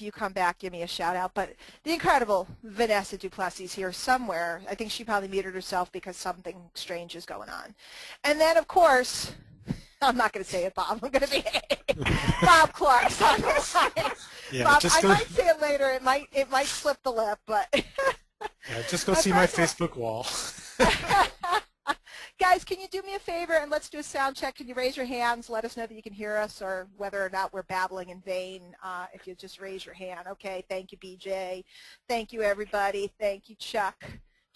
if you come back, give me a shout out. But the incredible Vanessa Duplessis is here somewhere. I think she probably muted herself because something strange is going on. And then, of course, I'm not going to say it, Bob. I'm going to be Bob Clark's on the line. Yeah, Bob, I might say it later. It might slip the lip, but yeah, just go see my Facebook wall. Guys, can you do me a favor and let's do a sound check? Can you raise your hands? Let us know that you can hear us or whether or not we're babbling in vain. If you just raise your hand. Okay, thank you, BJ. Thank you, everybody. Thank you, Chuck.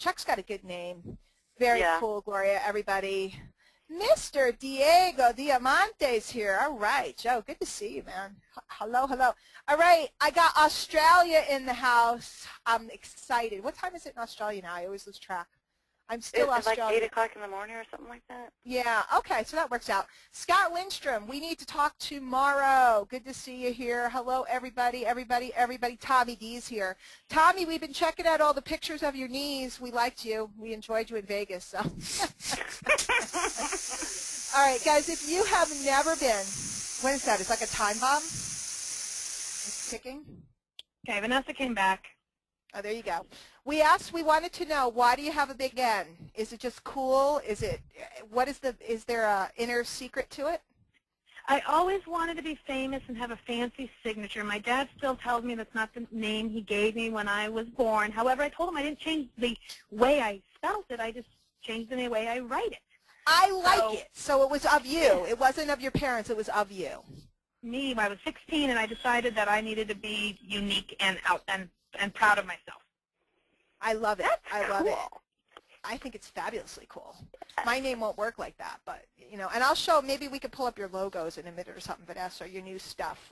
Chuck's got a good name. Very cool, Gloria, everybody. Mr. Diego Diamante's here. All right, Joe, good to see you, man. Hello, hello. All right, I got Australia in the house. I'm excited. What time is it in Australia now? I always lose track. I'm still Australian. Like 8 o'clock in the morning or something like that? Yeah, okay, so that works out. Scott Lindstrom, we need to talk tomorrow. Good to see you here. Hello, everybody, everybody, everybody. Tommy D's here. Tommy, we've been checking out all the pictures of your knees. We liked you. We enjoyed you in Vegas. So. All right, guys, if you have never been, what is that? It's like a time bomb? It's ticking? Okay, Vanessa came back. Oh, there you go. We wanted to know, why do you have a big N? Is it just cool? Is there a inner secret to it? I always wanted to be famous and have a fancy signature. My dad still tells me that's not the name he gave me when I was born. However, I told him I didn't change the way I spelled it. I just changed the way I write it. I like it. So it was of you. It wasn't of your parents. It was of you. Me, when I was 16, and I decided that I needed to be unique and proud of myself. I love it. That's love cool. it. I think it's fabulously cool. My name won't work like that, but, you know, and I'll show, maybe we could pull up your logos in a minute or something, Vanessa, or your new stuff.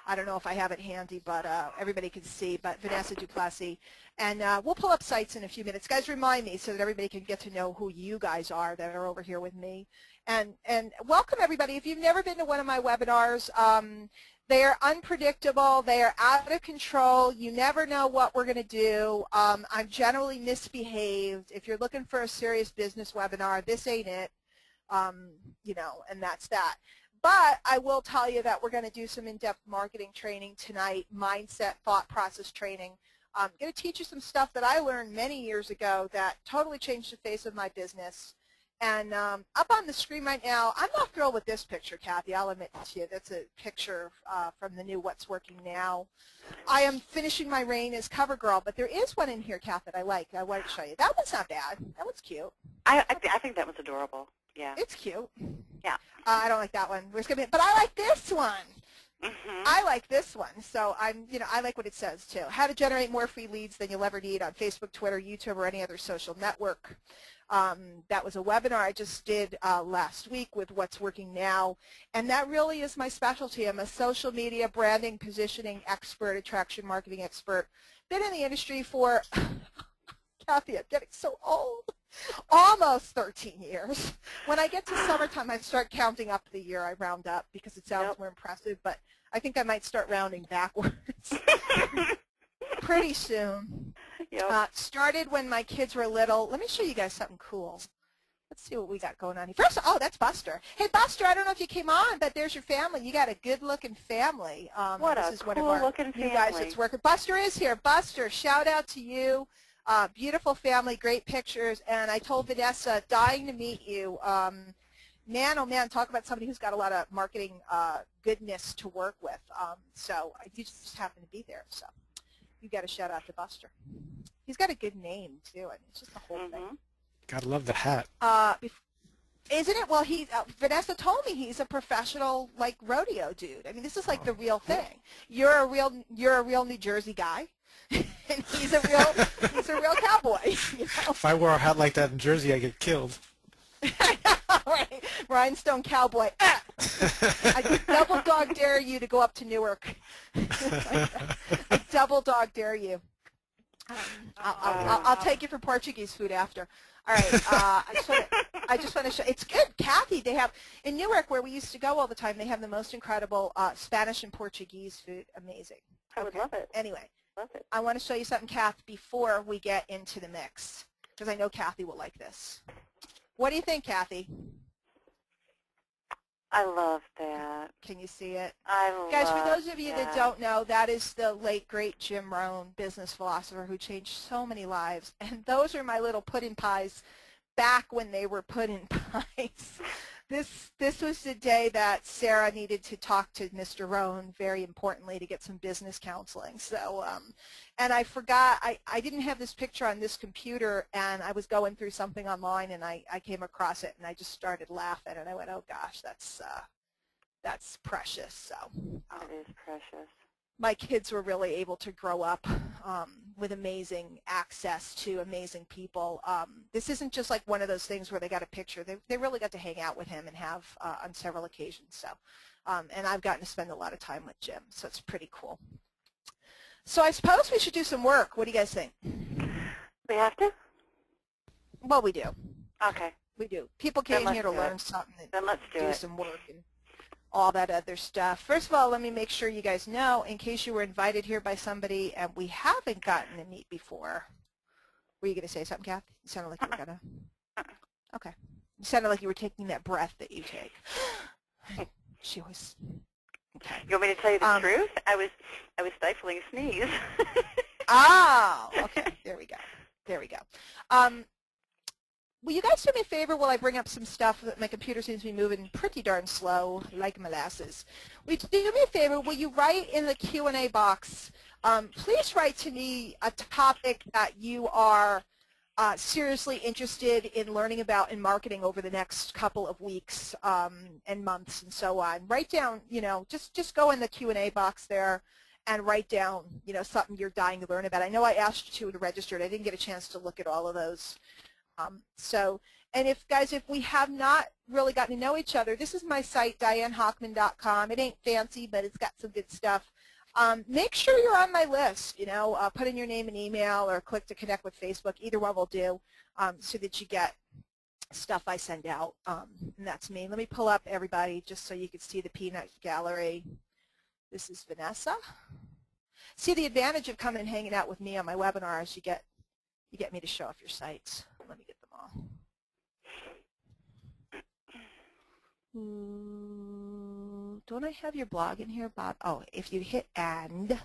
I don't know if I have it handy, but everybody can see, but Vanessa Duplessis. And we'll pull up sites in a few minutes. Guys, remind me so that everybody can get to know who you guys are that are over here with me. And welcome, everybody. If you've never been to one of my webinars, they are unpredictable. They are out of control. You never know what we're going to do. I'm generally misbehaved. If you're looking for a serious business webinar, this ain't it, you know, and that's that. But I will tell you that we're going to do some in-depth marketing training tonight, mindset, thought process training. I'm going to teach you some stuff that I learned many years ago that totally changed the face of my business. And up on the screen right now, I'm not thrilled with this picture, Kathy. I'll admit to you. That's a picture from the new What's Working Now. I am finishing my reign as cover girl, but there is one in here, Kath, that I like. I want to show you. That one's not bad. That one's cute. I think that was adorable. Yeah. It's cute. Yeah. I don't like that one. But I like this one. Mm-hmm. I like this one. So I like what it says too. How to generate more free leads than you'll ever need on Facebook, Twitter, YouTube, or any other social network. That was a webinar I just did last week with What's Working Now, and that really is my specialty. I'm a social media branding, positioning expert, attraction marketing expert. Been in the industry for, Kathy, I'm getting so old, almost 13 years. When I get to summertime, I start counting up the year. I round up because it sounds more impressive, but I think I might start rounding backwards pretty soon. Yep. Started when my kids were little. Let me show you guys something cool. Let's see what we got going on here. First, oh, that's Buster. Hey, Buster, I don't know if you came on, but there's your family. You got a good-looking family. What a cool-looking family. You guys that's working. Buster is here. Buster, shout out to you. Beautiful family, great pictures. And I told Vanessa, dying to meet you. Man, oh man, talk about somebody who's got a lot of marketing goodness to work with. So you just happen to be there. So you got to shout out to Buster. He's got a good name too. I mean, it's just the whole thing. Gotta love the hat. Isn't it? Well, Vanessa told me he's a professional like rodeo dude. I mean, this is like the real thing. You're a real New Jersey guy, and he's a real cowboy. You know? If I wore a hat like that in Jersey, I'd get killed. Right. Rhinestone cowboy. I double dog dare you to go up to Newark. I double dog dare you. I'll take you for Portuguese food after. All right. I just want to show. It's good, Kathy. They have in Newark, where we used to go all the time. They have the most incredible Spanish and Portuguese food. Amazing. I would love it. Anyway, love it. I want to show you something, Kath, before we get into the mix, because I know Kathy will like this. What do you think, Kathy? I love that. Can you see it? I love Guys, for those of you that that don't know, that is the late, great Jim Rohn, business philosopher who changed so many lives. And those are my little pudding pies back when they were pudding pies. This was the day that Sarah needed to talk to Mr. Rohn, very importantly, to get some business counseling. So, and I forgot, I didn't have this picture on this computer, and I was going through something online, and I came across it, and I just started laughing, and I went, oh gosh, that's precious. So it is precious. my kids were really able to grow up with amazing access to amazing people. This isn't just like one of those things where they got a picture. They really got to hang out with him and have on several occasions. So, and I've gotten to spend a lot of time with Jim, so it's pretty cool. So I suppose we should do some work. What do you guys think? We have to? Well, we do. Okay. We do. People came here to learn something and then let's do some work and all that other stuff. First of all, let me make sure you guys know, in case you were invited here by somebody and we haven't gotten to meet before. Were you going to say something, Kath? You sounded like you were going to. Okay. You sounded like you were taking that breath that you take. She was. Okay. You want me to tell you the truth? I was stifling a sneeze. Oh, okay. There we go. There we go. Will you guys do me a favor while I bring up some stuff that my computer seems to be moving pretty darn slow, like molasses? Will you do me a favor? Will you write in the Q&A box, please write to me a topic that you are seriously interested in learning about in marketing over the next couple of weeks and months and so on. Write down, you know, just go in the Q&A box there and write down, you know, something you're dying to learn about. I know I asked you to register. I didn't get a chance to look at all of those. And if, guys, if we have not really gotten to know each other, this is my site, DianeHochman.com. It ain't fancy, but it's got some good stuff. Make sure you're on my list, you know, put in your name and email or click to connect with Facebook. Either one will do so that you get stuff I send out, and that's me. Let me pull up everybody just so you can see the peanut gallery. This is Vanessa. See, the advantage of coming and hanging out with me on my webinar is you get me to show off your sites. Let me get them all. Don't I have your blog in here, Bob? Oh, if you hit and,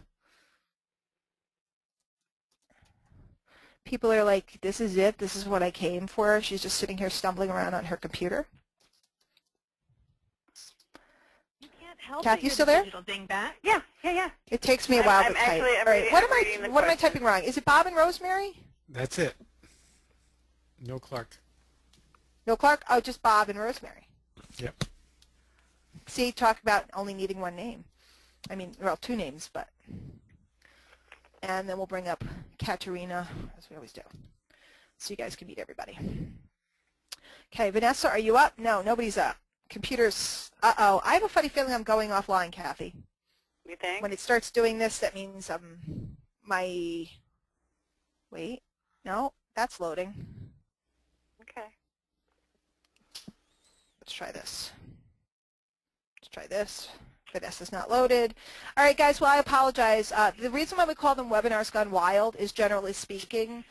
people are like, this is it. This is what I came for. She's just sitting here stumbling around on her computer. You can't help Kath, you still there? Digital dingbat. Yeah. It takes me a while to type. Actually, All right, what am I typing wrong? Is it Bob and Rosemary? That's it. No Clark. No Clark? Oh, just Bob and Rosemary. Yep. See, talk about only needing one name. I mean, well, two names, but. And then we'll bring up Katerina, as we always do, so you guys can meet everybody. Okay, Vanessa, are you up? No, nobody's up. Computers, uh-oh. I have a funny feeling I'm going offline, Kathy. You think? When it starts doing this, that means wait, no, that's loading. Okay. Let's try this. Let's try this. Vanessa's not loaded. All right, guys, well, I apologize. The reason why we call them Webinars Gone Wild is, generally speaking,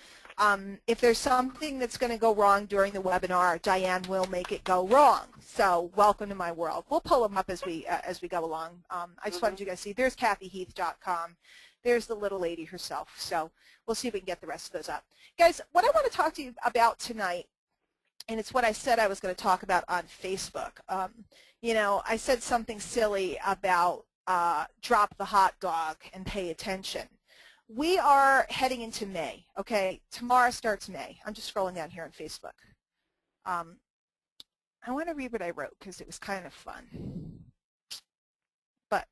if there's something that's going to go wrong during the webinar, Diane will make it go wrong. So welcome to my world. We'll pull them up as we go along. I just wanted you guys to see. There's KathyHeath.com. There's the little lady herself. So we'll see if we can get the rest of those up. Guys, what I want to talk to you about tonight, and it's what I said I was going to talk about on Facebook. You know, I said something silly about drop the hot dog and pay attention. We are heading into May, okay? Tomorrow starts May. I'm just scrolling down here on Facebook. I want to read what I wrote because it was kind of fun. But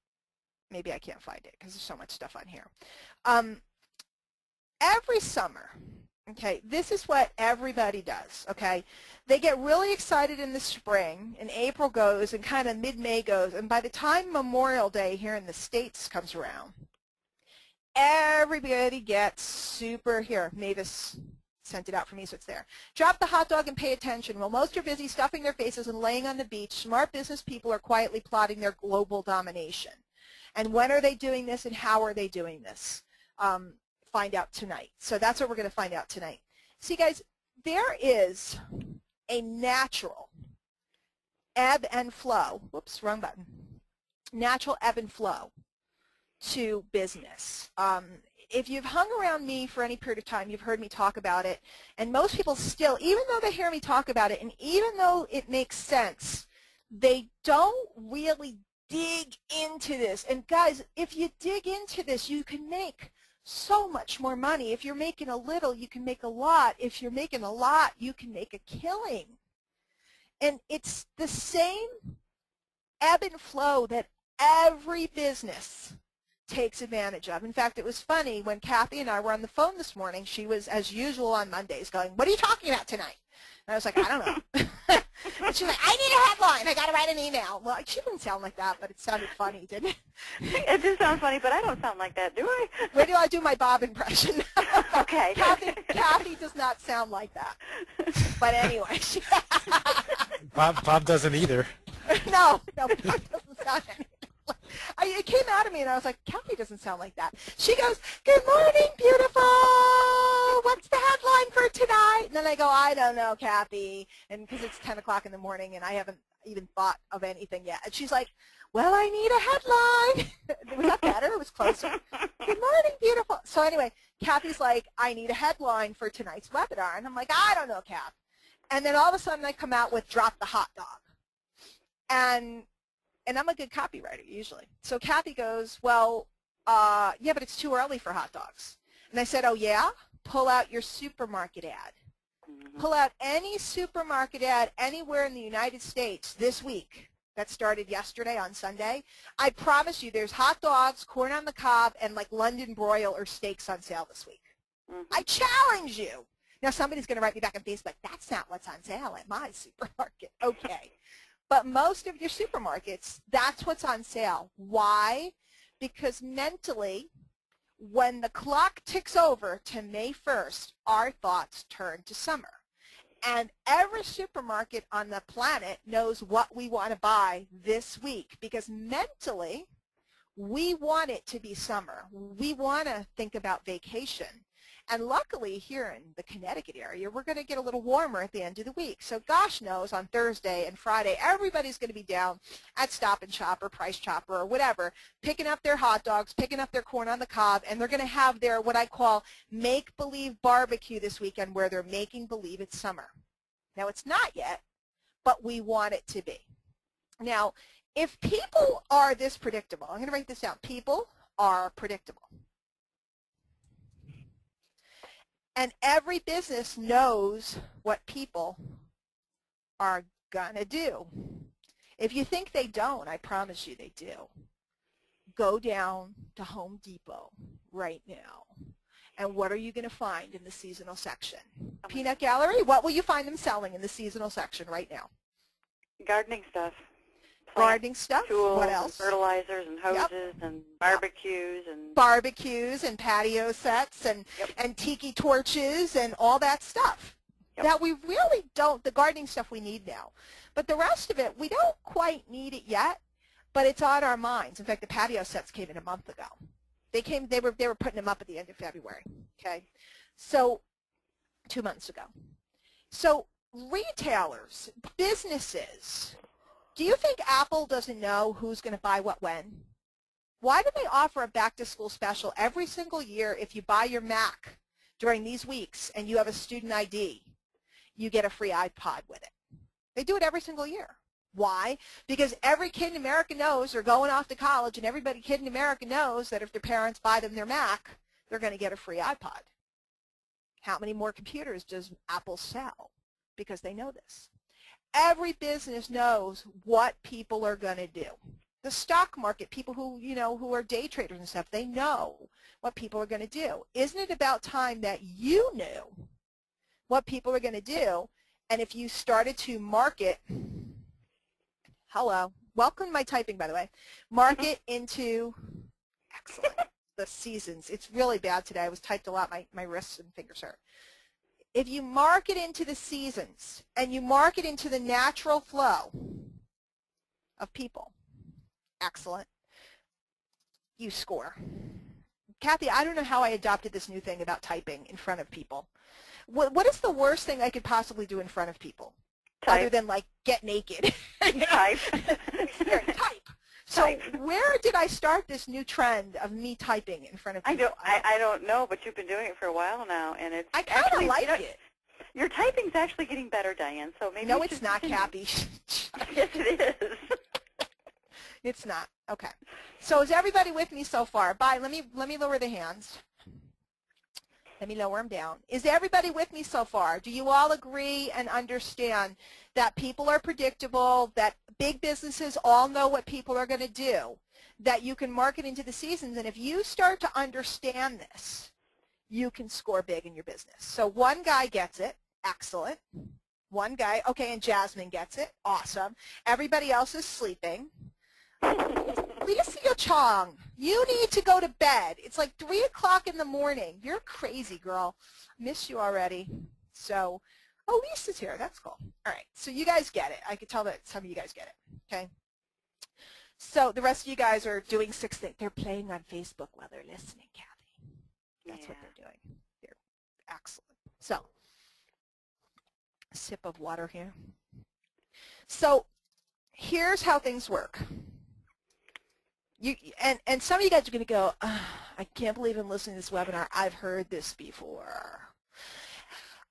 maybe I can't find it because there's so much stuff on here. Every summer, okay, this is what everybody does, okay? They get really excited in the spring, and April goes, and kind of mid-May goes, and by the time Memorial Day here in the States comes around, everybody gets super, here, Mavis sent it out for me, so it's there. Drop the hot dog and pay attention. While most are busy stuffing their faces and laying on the beach, smart business people are quietly plotting their global domination. And when are they doing this, and how are they doing this? Find out tonight. So that's what we're going to find out tonight. See, guys, there is a natural ebb and flow. Whoops, wrong button. Natural ebb and flow to business. If you've hung around me for any period of time, you've heard me talk about it. And most people still, even though they hear me talk about it, and even though it makes sense, they don't really dig into this. And guys, if you dig into this, you can make so much more money. If you're making a little, you can make a lot. If you're making a lot, you can make a killing. And it's the same ebb and flow that every business takes advantage of. In fact, it was funny when Kathy and I were on the phone this morning. She was, as usual on Mondays, going, "What are you talking about tonight?" And I was like, "I don't know." And she's like, "I need a headline. I got to write an email." Well, she didn't sound like that, but it sounded funny, didn't it? It does sound funny, but I don't sound like that, do I? Where do I do my Bob impression? Okay. Kathy does not sound like that. But anyway. Bob doesn't either. No, Bob doesn't sound anything. It came out of me, and I was like, Kathy doesn't sound like that. She goes, "Good morning, beautiful. What's the headline for tonight?" And then I go, "I don't know, Kathy," and because it's 10 o'clock in the morning, and I haven't even thought of anything yet. And she's like, "Well, I need a headline." Was that better? It was closer. "Good morning, beautiful." So anyway, Kathy's like, "I need a headline for tonight's webinar." And I'm like, "I don't know, Kath." And then all of a sudden I come out with "Drop the hot dog." And I'm a good copywriter usually. So Kathy goes, "Well, yeah, but it's too early for hot dogs." And I said, "Oh, yeah? Pull out your supermarket ad. Pull out any supermarket ad anywhere in the United States this week that started yesterday on Sunday. I promise you there's hot dogs, corn on the cob, and like London broil or steaks on sale this week. I challenge you." Now somebody's going to write me back on Facebook, "That's not what's on sale at my supermarket." Okay. But most of your supermarkets, that's what's on sale. Why? Because mentally, when the clock ticks over to May 1st, our thoughts turn to summer. And every supermarket on the planet knows what we want to buy this week because mentally, we want it to be summer. We want to think about vacation. And luckily here in the Connecticut area, we're going to get a little warmer at the end of the week. So gosh knows on Thursday and Friday, everybody's going to be down at Stop and Shop or Price Chopper or whatever, picking up their hot dogs, picking up their corn on the cob, and they're going to have their what I call make-believe barbecue this weekend where they're making believe it's summer. Now it's not yet, but we want it to be. Now, if people are this predictable, I'm going to write this down. People are predictable. And every business knows what people are going to do. If you think they don't, I promise you they do. Go down to Home Depot right now. And what are you going to find in the seasonal section? Peanut Gallery, what will you find them selling in the seasonal section right now? Gardening stuff. Gardening stuff. Tools, What else? And fertilizers and hoses and barbecues and barbecues and patio sets and tiki torches and all that stuff. That we really don't, the gardening stuff we need now. But the rest of it, we don't quite need it yet, but it's on our minds. In fact, the patio sets came in a month ago. They were putting them up at the end of February, okay? So 2 months ago. So retailers, businesses, do you think Apple doesn't know who's going to buy what when? Why do they offer a back-to-school special every single year if you buy your Mac during these weeks and you have a student ID, you get a free iPod with it? They do it every single year. Why? Because every kid in America knows they're going off to college, and every kid in America knows that if their parents buy them their Mac, they're going to get a free iPod. How many more computers does Apple sell? Because they know this. Every business knows what people are going to do. The stock market, people who, who are day traders and stuff, they know what people are going to do. Isn't it about time that you knew what people are going to do? And if you started to market, hello, welcome to my typing, by the way, market into, excellent, the seasons. It's really bad today. I was typed a lot. My wrists and fingers hurt. If you market into the seasons and you market into the natural flow of people, excellent, you score. Kathy, I don't know how I adopted this new thing about typing in front of people. What is the worst thing I could possibly do in front of people? other Type. than like get naked. Type. Type. So where did I start this new trend of me typing in front of people? I don't know, but you've been doing it for a while now, and it's I kind of like it. Your typing's actually getting better, Diane. So maybe No, it's not, Kathy. Yes, it is. It's not. Okay. So is everybody with me so far? Bye. Let me lower the hands. Let me lower them down. Is everybody with me so far? Do you all agree and understand that people are predictable, that big businesses all know what people are going to do, that you can market into the seasons, and if you start to understand this, you can score big in your business. So one guy gets it. Excellent. One guy. Okay, and Jasmine gets it. Awesome. Everybody else is sleeping. Lisa Chong, you need to go to bed. It's like 3 o'clock in the morning. You're crazy, girl. Miss you already. So, oh, Lisa's here. That's cool. All right. So you guys get it. I could tell that some of you guys get it. Okay. So the rest of you guys are doing 6 things. They're playing on Facebook while they're listening, Kathy. That's what they're doing. They're excellent. So, a sip of water here. So here's how things work. And some of you guys are going to go, I can't believe I'm listening to this webinar. I've heard this before.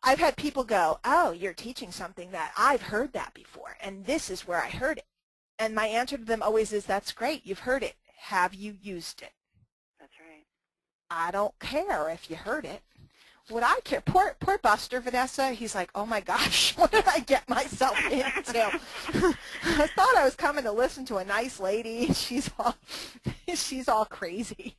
I've had people go, oh, you're teaching something that I've heard that before, and this is where I heard it. And my answer to them always is, that's great. You've heard it. Have you used it? That's right. I don't care if you heard it. What I care, poor Buster, Vanessa, he's like, oh my gosh, what did I get myself into? I thought I was coming to listen to a nice lady. She's all crazy.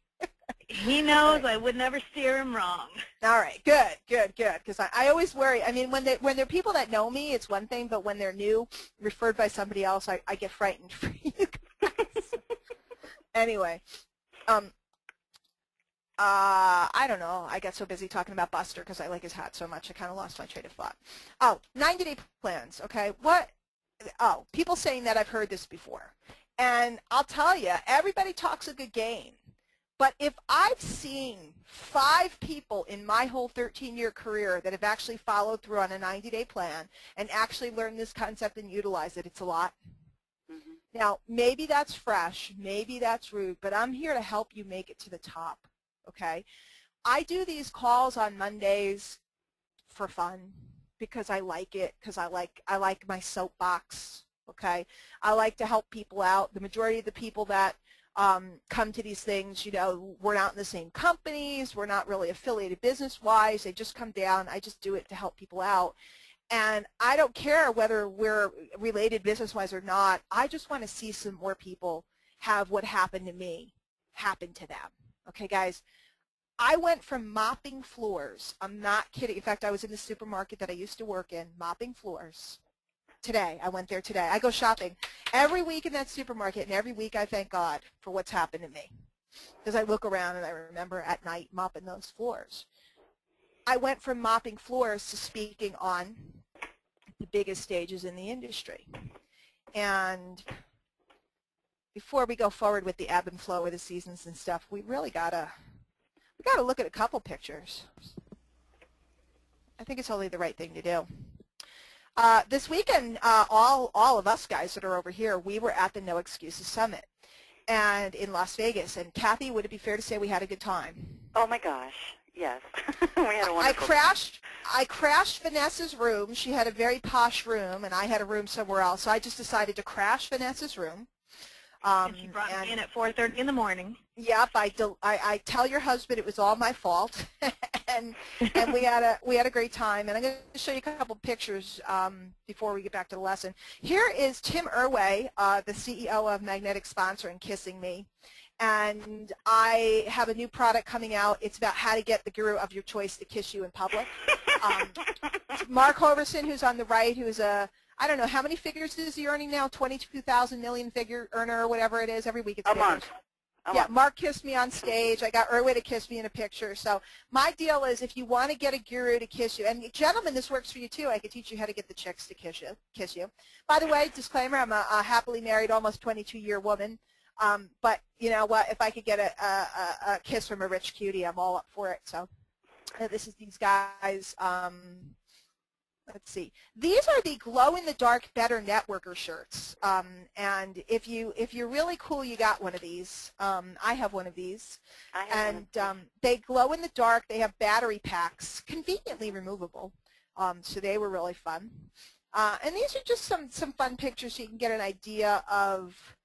He knows I would never steer him wrong. All right, good. Because I always worry. I mean, when they're people that know me, it's one thing, but when they're new, referred by somebody else, I get frightened for you guys. Anyway, I don't know. I got so busy talking about Buster because I like his hat so much, I kind of lost my train of thought. Oh, 90-day plans, okay? What? Oh, people saying that I've heard this before. And I'll tell you, everybody talks a good game. But if I've seen 5 people in my whole 13-year career that have actually followed through on a 90-day plan and actually learned this concept and utilize it, it's a lot. Mm-hmm. Now, maybe that's fresh, maybe that's rude, but I'm here to help you make it to the top. Okay, I do these calls on Mondays for fun because I like it, because I like my soapbox. Okay, I like to help people out. The majority of the people that come to these things, you know, we're not in the same companies, we're not really affiliated business-wise. They just come down. I just do it to help people out, and I don't care whether we're related business-wise or not. I just want to see some more people have what happened to me happen to them. Okay, guys, I went from mopping floors. I'm not kidding. In fact, I was in the supermarket that I used to work in, mopping floors. Today, I went there today. I go shopping every week in that supermarket, and every week I thank God for what's happened to me. Because I look around and I remember at night mopping those floors. I went from mopping floors to speaking on the biggest stages in the industry. And before we go forward with the ebb and flow of the seasons and stuff, we really gotta look at a couple pictures. I think it's only the right thing to do. This weekend, all of us guys that are over here, we were at the No Excuses Summit and in Las Vegas. And Kathy, would it be fair to say we had a good time? Oh my gosh, yes. We had a wonderful I crashed Vanessa's room. She had a very posh room, and I had a room somewhere else. So I just decided to crash Vanessa's room. And she brought me in at 4:30 in the morning. Yep, I tell your husband it was all my fault, and we had a great time. And I'm going to show you a couple pictures before we get back to the lesson. Here is Tim Irway, the CEO of Magnetic Sponsoring, kissing me. And I have a new product coming out. It's about how to get the guru of your choice to kiss you in public. Mark Hoverson, who's on the right, who's I don't know, how many figures is he earning now? 22,000 million figure earner or whatever it is. Every week it's a figures. month. Yeah, Mark kissed me on stage. I got Irway to kiss me in a picture. So my deal is, if you want to get a guru to kiss you, and gentlemen, this works for you too. I could teach you how to get the chicks to kiss you. By the way, disclaimer, I'm a happily married, almost 22-year woman. But you know what? If I could get a kiss from a rich cutie, I'm all up for it. So this is these guys. let's see. These are the glow-in-the-dark Better Networker shirts. And if you're really cool, you got one of these. I have one of these. I have one of these. They glow in the dark. They have battery packs, conveniently removable. So they were really fun. And these are just some fun pictures so you can get an idea of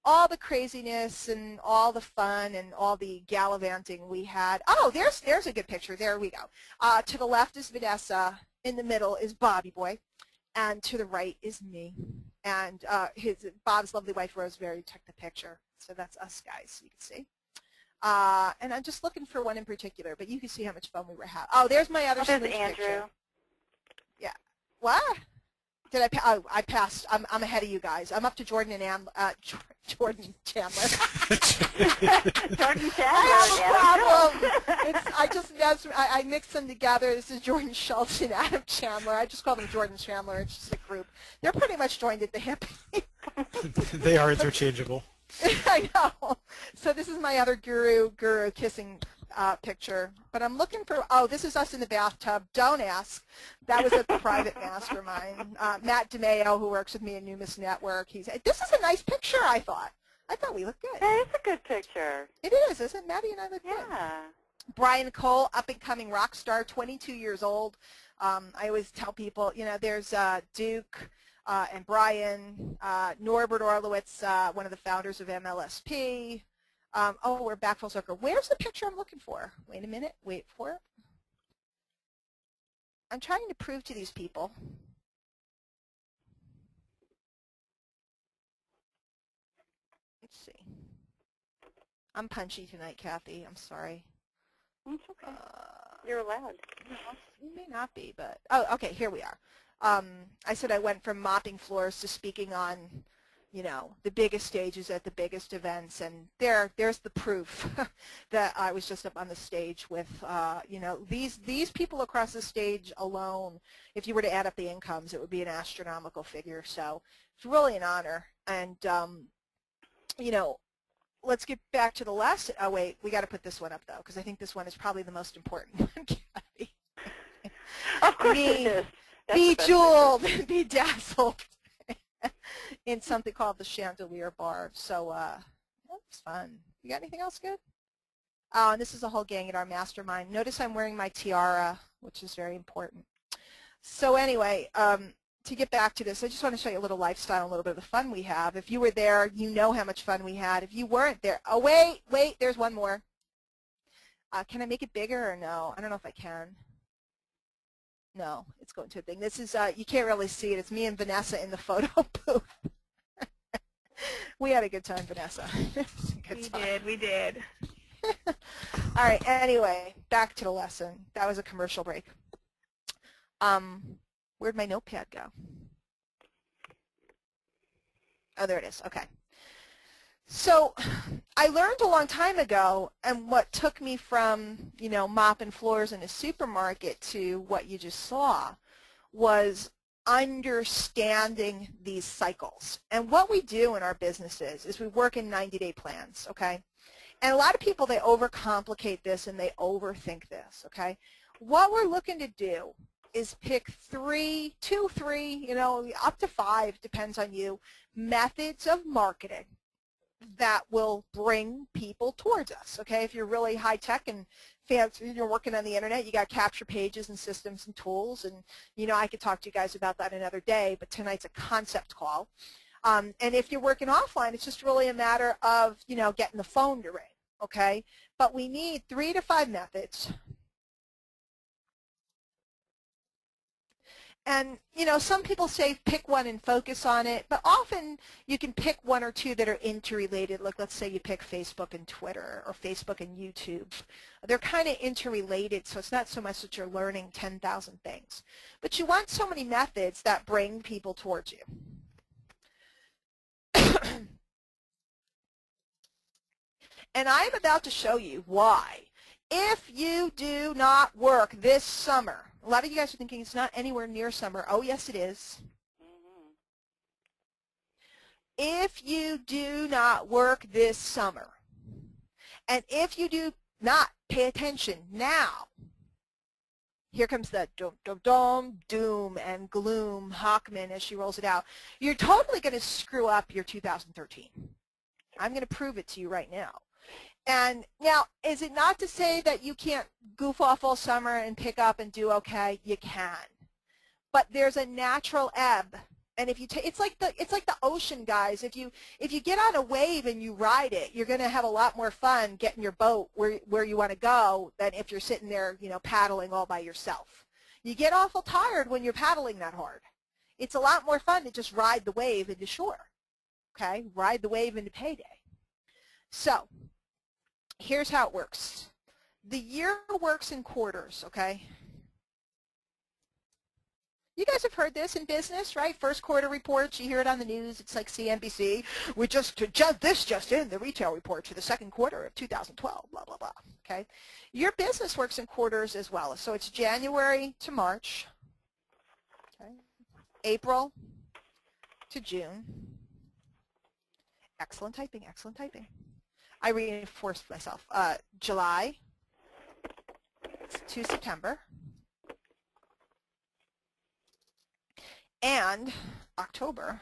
all the craziness and all the fun and all the gallivanting we had. Oh, there's a good picture. There we go. To the left is Vanessa. In the middle is Bobby Boy. And to the right is me. And Bob's lovely wife, Rosemary, took the picture. So that's us guys, you can see. And I'm just looking for one in particular, but you can see how much fun we were having. Oh, there's my other There's Smooch Andrew. picture. Yeah. What? Did I? Oh, I passed. I'm ahead of you guys. I'm up to Jordan and Jordan Chandler. Jordan Chandler. I have a problem. I mixed them together. This is Jordan Schultz and Adam Chandler. I just call them Jordan Chandler. It's just a group. They're pretty much joined at the hip. They are interchangeable. I know. So this is my other guru kissing picture. But I'm looking for, oh, this is us in the bathtub. Don't ask. That was a private mastermind. Matt DeMeo, who works with me at Numis Network, this is a nice picture, I thought. I thought we looked good. That is a good picture. It is, isn't it? Maddie and I look good. Yeah. Brian Cole, up-and-coming rock star, 22 years old. I always tell people, there's Duke and Brian, Norbert Orlowitz, one of the founders of MLSP. Oh, we're back full circle. Where's the picture I'm looking for? Wait a minute. Wait for it. I'm trying to prove to these people. Let's see. I'm punchy tonight, Kathy. I'm sorry. It's okay. You're allowed. You may not be, but... Oh, okay, here we are. I said I went from mopping floors to speaking on, the biggest stages at the biggest events, and there's the proof that I was just up on the stage with, these people across the stage alone. If you were to add up the incomes, it would be an astronomical figure. So it's really an honor. And, let's get back to the last. Oh, wait, we got to put this one up, though, because I think this one is probably the most important one, Kathy. Of course it is. Bejeweled and bedazzled in something called the Chandelier Bar. So that was fun. You got anything else good? Oh, and this is a whole gang at our mastermind. Notice I'm wearing my tiara, which is very important. So anyway, to get back to this, I just want to show you a little lifestyle, a little bit of the fun we have. If you were there, you know how much fun we had. If you weren't there, oh, wait, there's one more. Can I make it bigger or no? I don't know if I can. No, it's going to a thing. This is, you can't really see it. It's me and Vanessa in the photo booth. We had a good time, Vanessa. We did. All right, anyway, back to the lesson. That was a commercial break. Where'd my notepad go? Oh, there it is. Okay. So I learned a long time ago, and what took me from, mopping floors in a supermarket to what you just saw was understanding these cycles. And what we do in our businesses is we work in 90-day plans, okay? And a lot of people, they overcomplicate this and they overthink this, okay? What we're looking to do is pick 2, 3, up to 5, depends on you, methods of marketing that will bring people towards us, okay? If you're really high-tech and fancy, you're working on the internet, you got capture pages and systems and tools, and, I could talk to you guys about that another day, but tonight's a concept call. And if you're working offline, it's just really a matter of, getting the phone to ring, okay? But we need 3 to 5 methods. And, some people say pick one and focus on it, but often you can pick 1 or 2 that are interrelated. Like, let's say you pick Facebook and Twitter or Facebook and YouTube. They're kind of interrelated, so it's not so much that you're learning 10,000 things. But you want so many methods that bring people towards you. And I'm about to show you why. If you do not work this summer, a lot of you guys are thinking it's not anywhere near summer. Oh, yes, it is. If you do not work this summer, and if you do not pay attention now, Here comes the doom and gloom, Hochman, as she rolls it out. You're totally going to screw up your 2013. I'm going to prove it to you right now. And now, is it not to say that you can't goof off all summer and pick up and do okay? You can. But there's a natural ebb. And if you it's like the ocean, guys. If you get on a wave and you ride it, you're going to have a lot more fun getting your boat where you want to go than if you're sitting there, paddling all by yourself. You get awful tired when you're paddling that hard. It's a lot more fun to just ride the wave into shore. Okay? Ride the wave into payday. So, here's how it works. The year works in quarters, okay? You guys have heard this in business, right? First quarter reports, you hear it on the news. It's like CNBC. This just in, the retail report for the second quarter of 2012, blah, blah, blah, okay? Your business works in quarters as well. So it's January to March, okay? April to June. Excellent typing, excellent typing. I reinforced myself. July to September. And October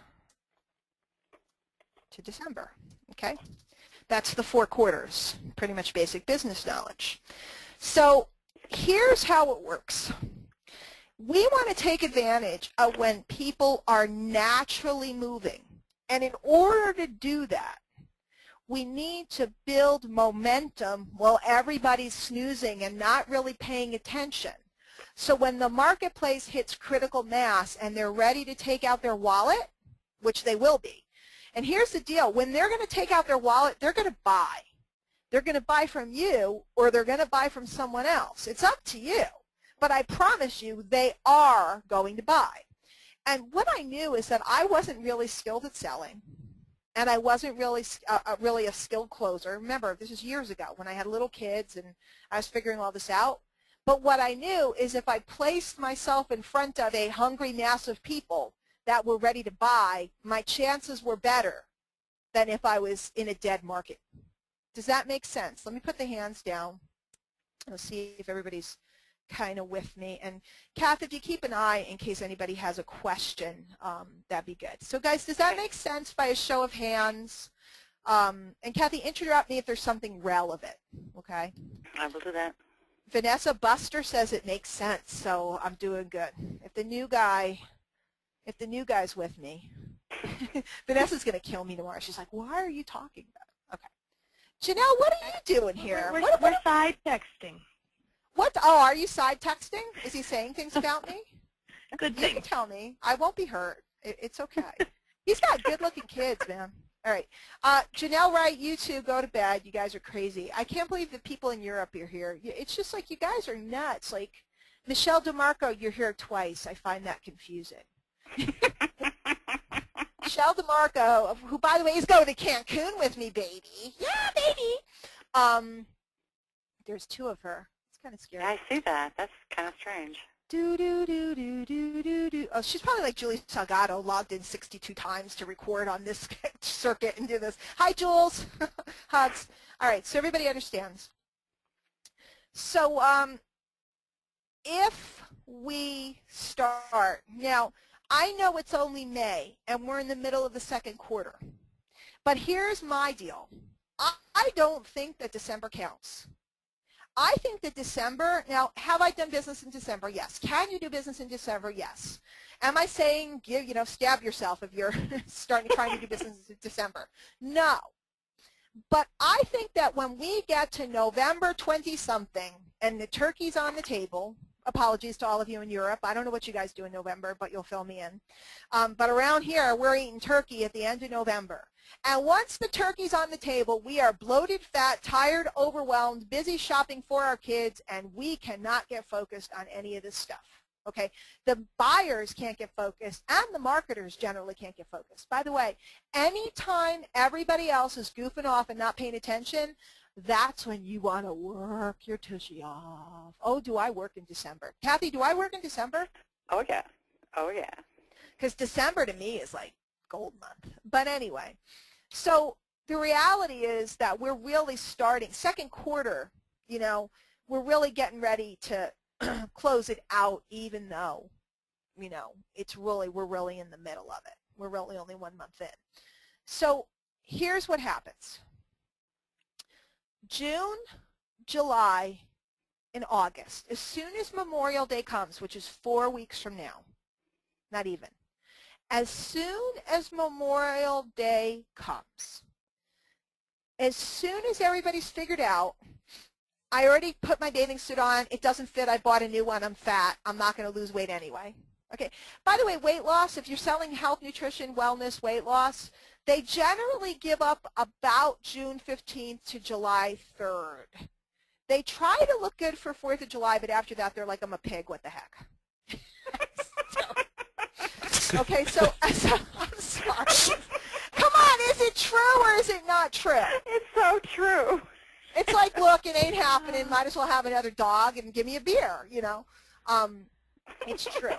to December, okay? That's the 4 quarters, pretty much basic business knowledge. So here's how it works. We want to take advantage of when people are naturally moving. And in order to do that, we need to build momentum while everybody's snoozing and not really paying attention. So when the marketplace hits critical mass and they're ready to take out their wallet, which they will be, and here's the deal, when they're going to take out their wallet, they're going to buy. They're going to buy from you or they're going to buy from someone else. It's up to you. But I promise you they are going to buy. And what I knew is that I wasn't really skilled at selling. And I wasn't really a skilled closer. Remember, this is years ago when I had little kids and I was figuring all this out. But what I knew is if I placed myself in front of a hungry mass of people that were ready to buy, my chances were better than if I was in a dead market. Does that make sense? Let me put the hands down. Let's see if everybody's kind of with me. And Kath, if you keep an eye in case anybody has a question, that'd be good. So guys, does that make sense by a show of hands? And Kathy, interrupt me if there's something relevant, okay? I will do that. Vanessa Buster says it makes sense, so I'm doing good. If the new guy's with me, Vanessa's going to kill me tomorrow. She's like, why are you talking about it? Okay. Janelle, what are you doing here? We're side texting. What? Oh, are you side texting? Is he saying things about me? Good You thing. can tell me. I won't be hurt. It's okay. He's got good-looking kids, man. All right. Janelle Wright, you two go to bed. You guys are crazy. I can't believe the people in Europe are here. It's just like you guys are nuts. Like Michelle DeMarco, you're here twice. I find that confusing. Michelle DeMarco, who, by the way, is going to Cancun with me, baby. Yeah, baby. There's 2 of her. It's kind of scary. Yeah, I see that. That's kind of strange. Do, do, do, do, do, do, do. Oh, she's probably like Julie Salgado, logged in 62 times to record on this circuit and do this. Hi, Jules. Hugs. All right, so everybody understands. So if we start, now, I know it's only May, and we're in the middle of the second quarter. But here's my deal. I don't think that December counts. I think that December, now, have I done business in December? Yes. Can you do business in December? Yes. Am I saying, stab yourself if you're trying to do business in December? No. But I think that when we get to November 20-something and the turkey's on the table, apologies to all of you in Europe. I don't know what you guys do in November, but you'll fill me in. But around here, we're eating turkey at the end of November. And once the turkey's on the table, we are bloated, fat, tired, overwhelmed, busy shopping for our kids, and we cannot get focused on any of this stuff. Okay, the buyers can't get focused, and the marketers generally can't get focused. By the way, anytime everybody else is goofing off and not paying attention, that's when you want to work your tushy off. Oh, do I work in December? Kathy, do I work in December? Oh, yeah. Oh, yeah. Because December to me is like gold month. But anyway, so the reality is that we're really starting, second quarter, we're really getting ready to close it out, even though, we're really in the middle of it. We're really only 1 month in. So here's what happens. June, July, and August, as soon as Memorial Day comes, which is 4 weeks from now, not even, as soon as Memorial Day comes, as soon as everybody's figured out, I already put my bathing suit on, it doesn't fit, I bought a new one, I'm fat, I'm not going to lose weight anyway. Okay. By the way, weight loss, if you're selling health, nutrition, wellness, weight loss, they generally give up about June 15th to July 3rd. They try to look good for 4th of July, but after that, they're like, I'm a pig, what the heck? Okay, so I'm sorry. Come on, is it true or is it not true? It's so true. It's like, look, it ain't happening. Might as well have another dog and give me a beer, It's true.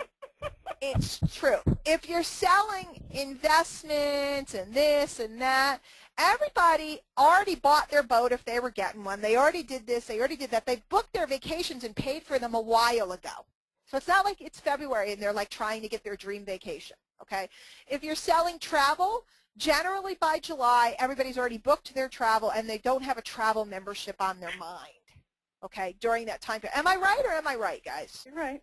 It's true. If you're selling investments and this and that, everybody already bought their boat if they were getting one. They already did this. They already did that. They booked their vacations and paid for them a while ago. So it's not like it's February and they're like trying to get their dream vacation, okay? If you're selling travel, generally by July, everybody's already booked their travel and they don't have a travel membership on their mind, okay, during that time period. Am I right or am I right, guys? You're right.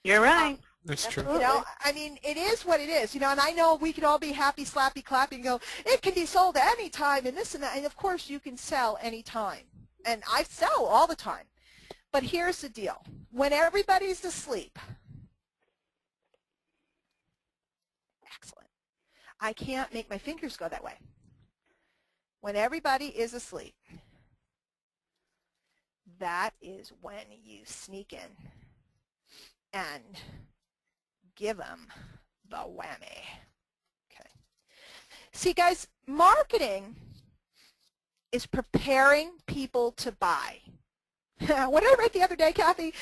You're right. That's true. I mean, it is what it is, and I know we could all be happy, slappy, clappy, and go, it can be sold any time and this and that, and of course you can sell any time, and I sell all the time. But here's the deal. When everybody's asleep, excellent. I can't make my fingers go that way. When everybody is asleep, that is when you sneak in and give them the whammy. Okay. See, guys, marketing is preparing people to buy. What did I write the other day, Kathy?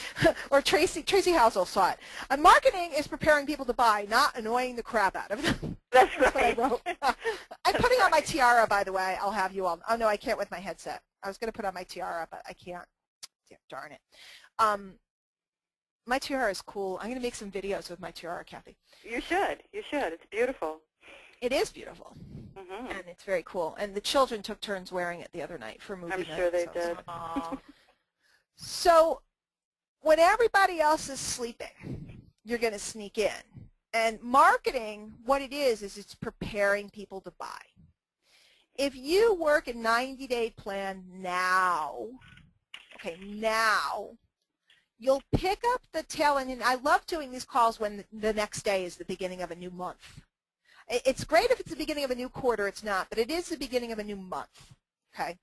Or Tracy Housel saw it. Marketing is preparing people to buy, not annoying the crap out of them. That's That's right. what I wrote. I'm putting on my tiara, by the way. I'll have you all. Oh, no, I can't with my headset. I was going to put on my tiara, but I can't. Darn it. My tiara is cool. I'm going to make some videos with my tiara, Kathy. You should. You should. It's beautiful. It is beautiful. Mm-hmm. And it's very cool. And the children took turns wearing it the other night for movie night. I'm sure they so did. So when everybody else is sleeping, you're going to sneak in. And marketing, what it is it's preparing people to buy. If you work a 90-day plan now, okay, now, you'll pick up the tail end. And I love doing these calls when the next day is the beginning of a new month. It's great if it's the beginning of a new quarter. It's not, but it is the beginning of a new month, okay?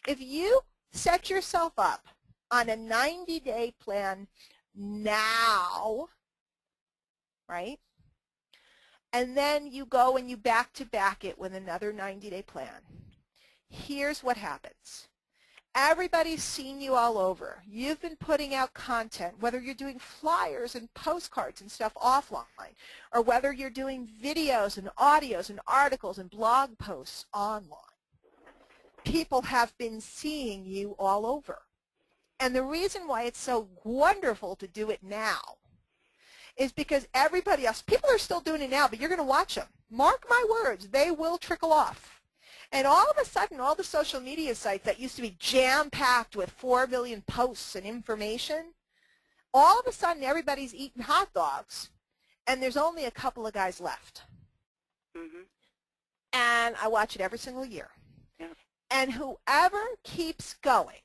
If you set yourself up on a 90-day plan now, right, and then you go and you back-to-back it with another 90-day plan, here's what happens. Everybody's seen you all over. You've been putting out content, whether you're doing flyers and postcards and stuff offline, or whether you're doing videos and audios and articles and blog posts online. People have been seeing you all over. And the reason why it's so wonderful to do it now is because everybody else, people are still doing it now, but you're going to watch them. Mark my words, they will trickle off. And all of a sudden, all the social media sites that used to be jam-packed with 4 million posts and information, all of a sudden everybody's eating hot dogs, and there's only a couple of guys left. Mm-hmm. And I watch it every single year. Yeah. And whoever keeps going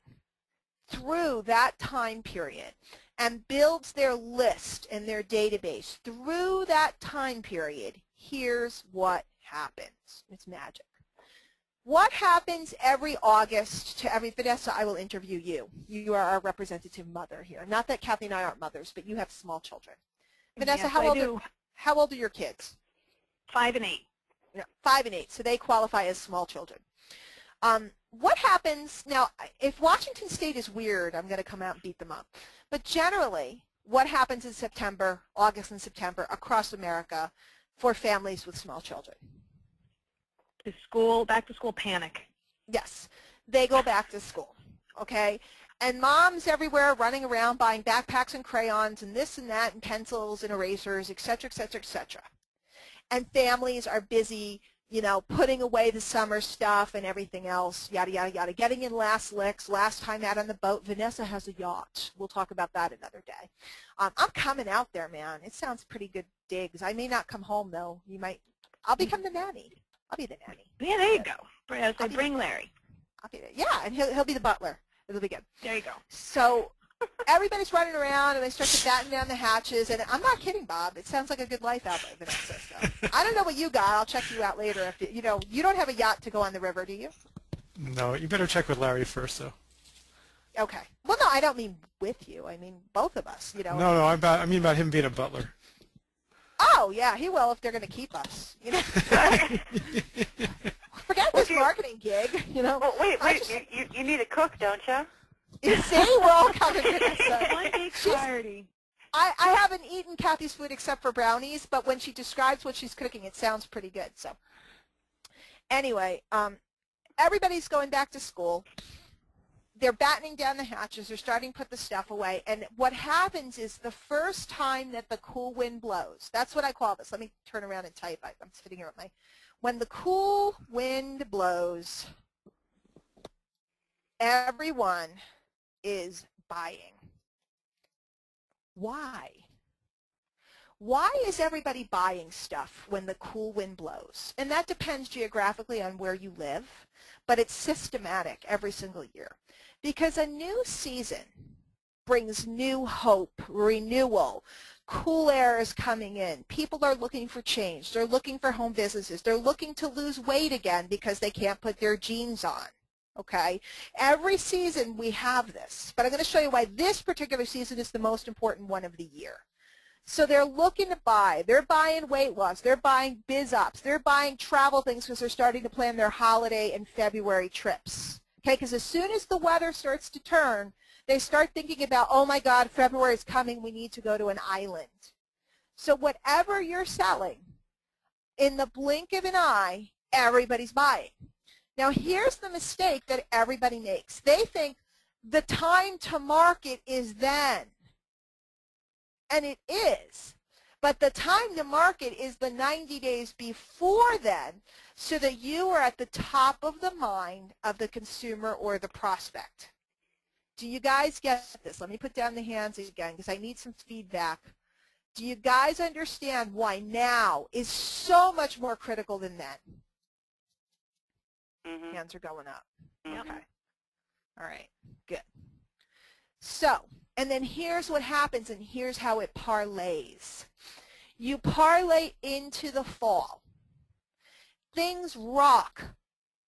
through that time period and builds their list and their database through that time period, here's what happens. It's magic. What happens every August to every, Vanessa, I will interview you. You are our representative mother here. Not that Kathy and I aren't mothers, but you have small children. Vanessa, Yes, how old are your kids? 5 and 8. Yeah, 5 and 8, so they qualify as small children. What happens, now, if Washington State is weird, I'm going to come out and beat them up. But generally, what happens in September, August and September across America for families with small children? Back to school panic. Yes, they go back to school, okay? And moms everywhere running around buying backpacks and crayons and this and that and pencils and erasers, et cetera, et cetera, et cetera. And families are busy, you know, putting away the summer stuff and everything else, yada, yada, yada, getting in last licks, last time out on the boat. Vanessa has a yacht. We'll talk about that another day. I'm coming out there, man. It sounds pretty good digs. I may not come home, though. I'll become the nanny. I'll be the nanny. Yeah, there you go. As I bring Larry. I'll be there. Yeah, and he'll be the butler. It'll be good. There you go. So everybody's running around, and they start to batten down the hatches. And I'm not kidding, Bob. It sounds like a good life out there, Vanessa. So I don't know what you got. I'll check you out later. If you know, you don't have a yacht to go on the river, do you? No, you better check with Larry first, though. Okay. Well, no, I don't mean with you. I mean both of us. You know. No, I mean about him being a butler. Oh yeah, he will if they're going to keep us. You know. Forget this marketing gig. You know. Well, wait. You need a cook, don't you? You see, we're all coming to this. One big party. I haven't eaten Kathy's food except for brownies, but when she describes what she's cooking, it sounds pretty good. So anyway, everybody's going back to school. They're battening down the hatches. They're starting to put the stuff away. And what happens is the first time that the cool wind blows, that's what I call this. Let me turn around and type. I'm sitting here with when the cool wind blows, everyone is buying. Why? Why is everybody buying stuff when the cool wind blows? And that depends geographically on where you live, but it's systematic every single year. Because a new season brings new hope, renewal. Cool air is coming in. People are looking for change. They're looking for home businesses. They're looking to lose weight again because they can't put their jeans on. Okay? Every season we have this, but I'm going to show you why this particular season is the most important one of the year. So they're looking to buy. They're buying weight loss. They're buying biz ops. They're buying travel things because they're starting to plan their holiday and February trips. Okay? Because as soon as the weather starts to turn, they start thinking about, oh my God, February is coming. We need to go to an island. So whatever you're selling, in the blink of an eye, everybody's buying. Now, here's the mistake that everybody makes. They think the time to market is then, and it is. But the time to market is the 90 days before then, so that you are at the top of the mind of the consumer or the prospect. Do you guys get this? Let me put down the hands again because I need some feedback. Do you guys understand why now is so much more critical than then? Mm-hmm. Hands are going up. Mm-hmm. Okay. All right. Good. So, and then here's what happens, and here's how it parlays. You parlay into the fall. Things rock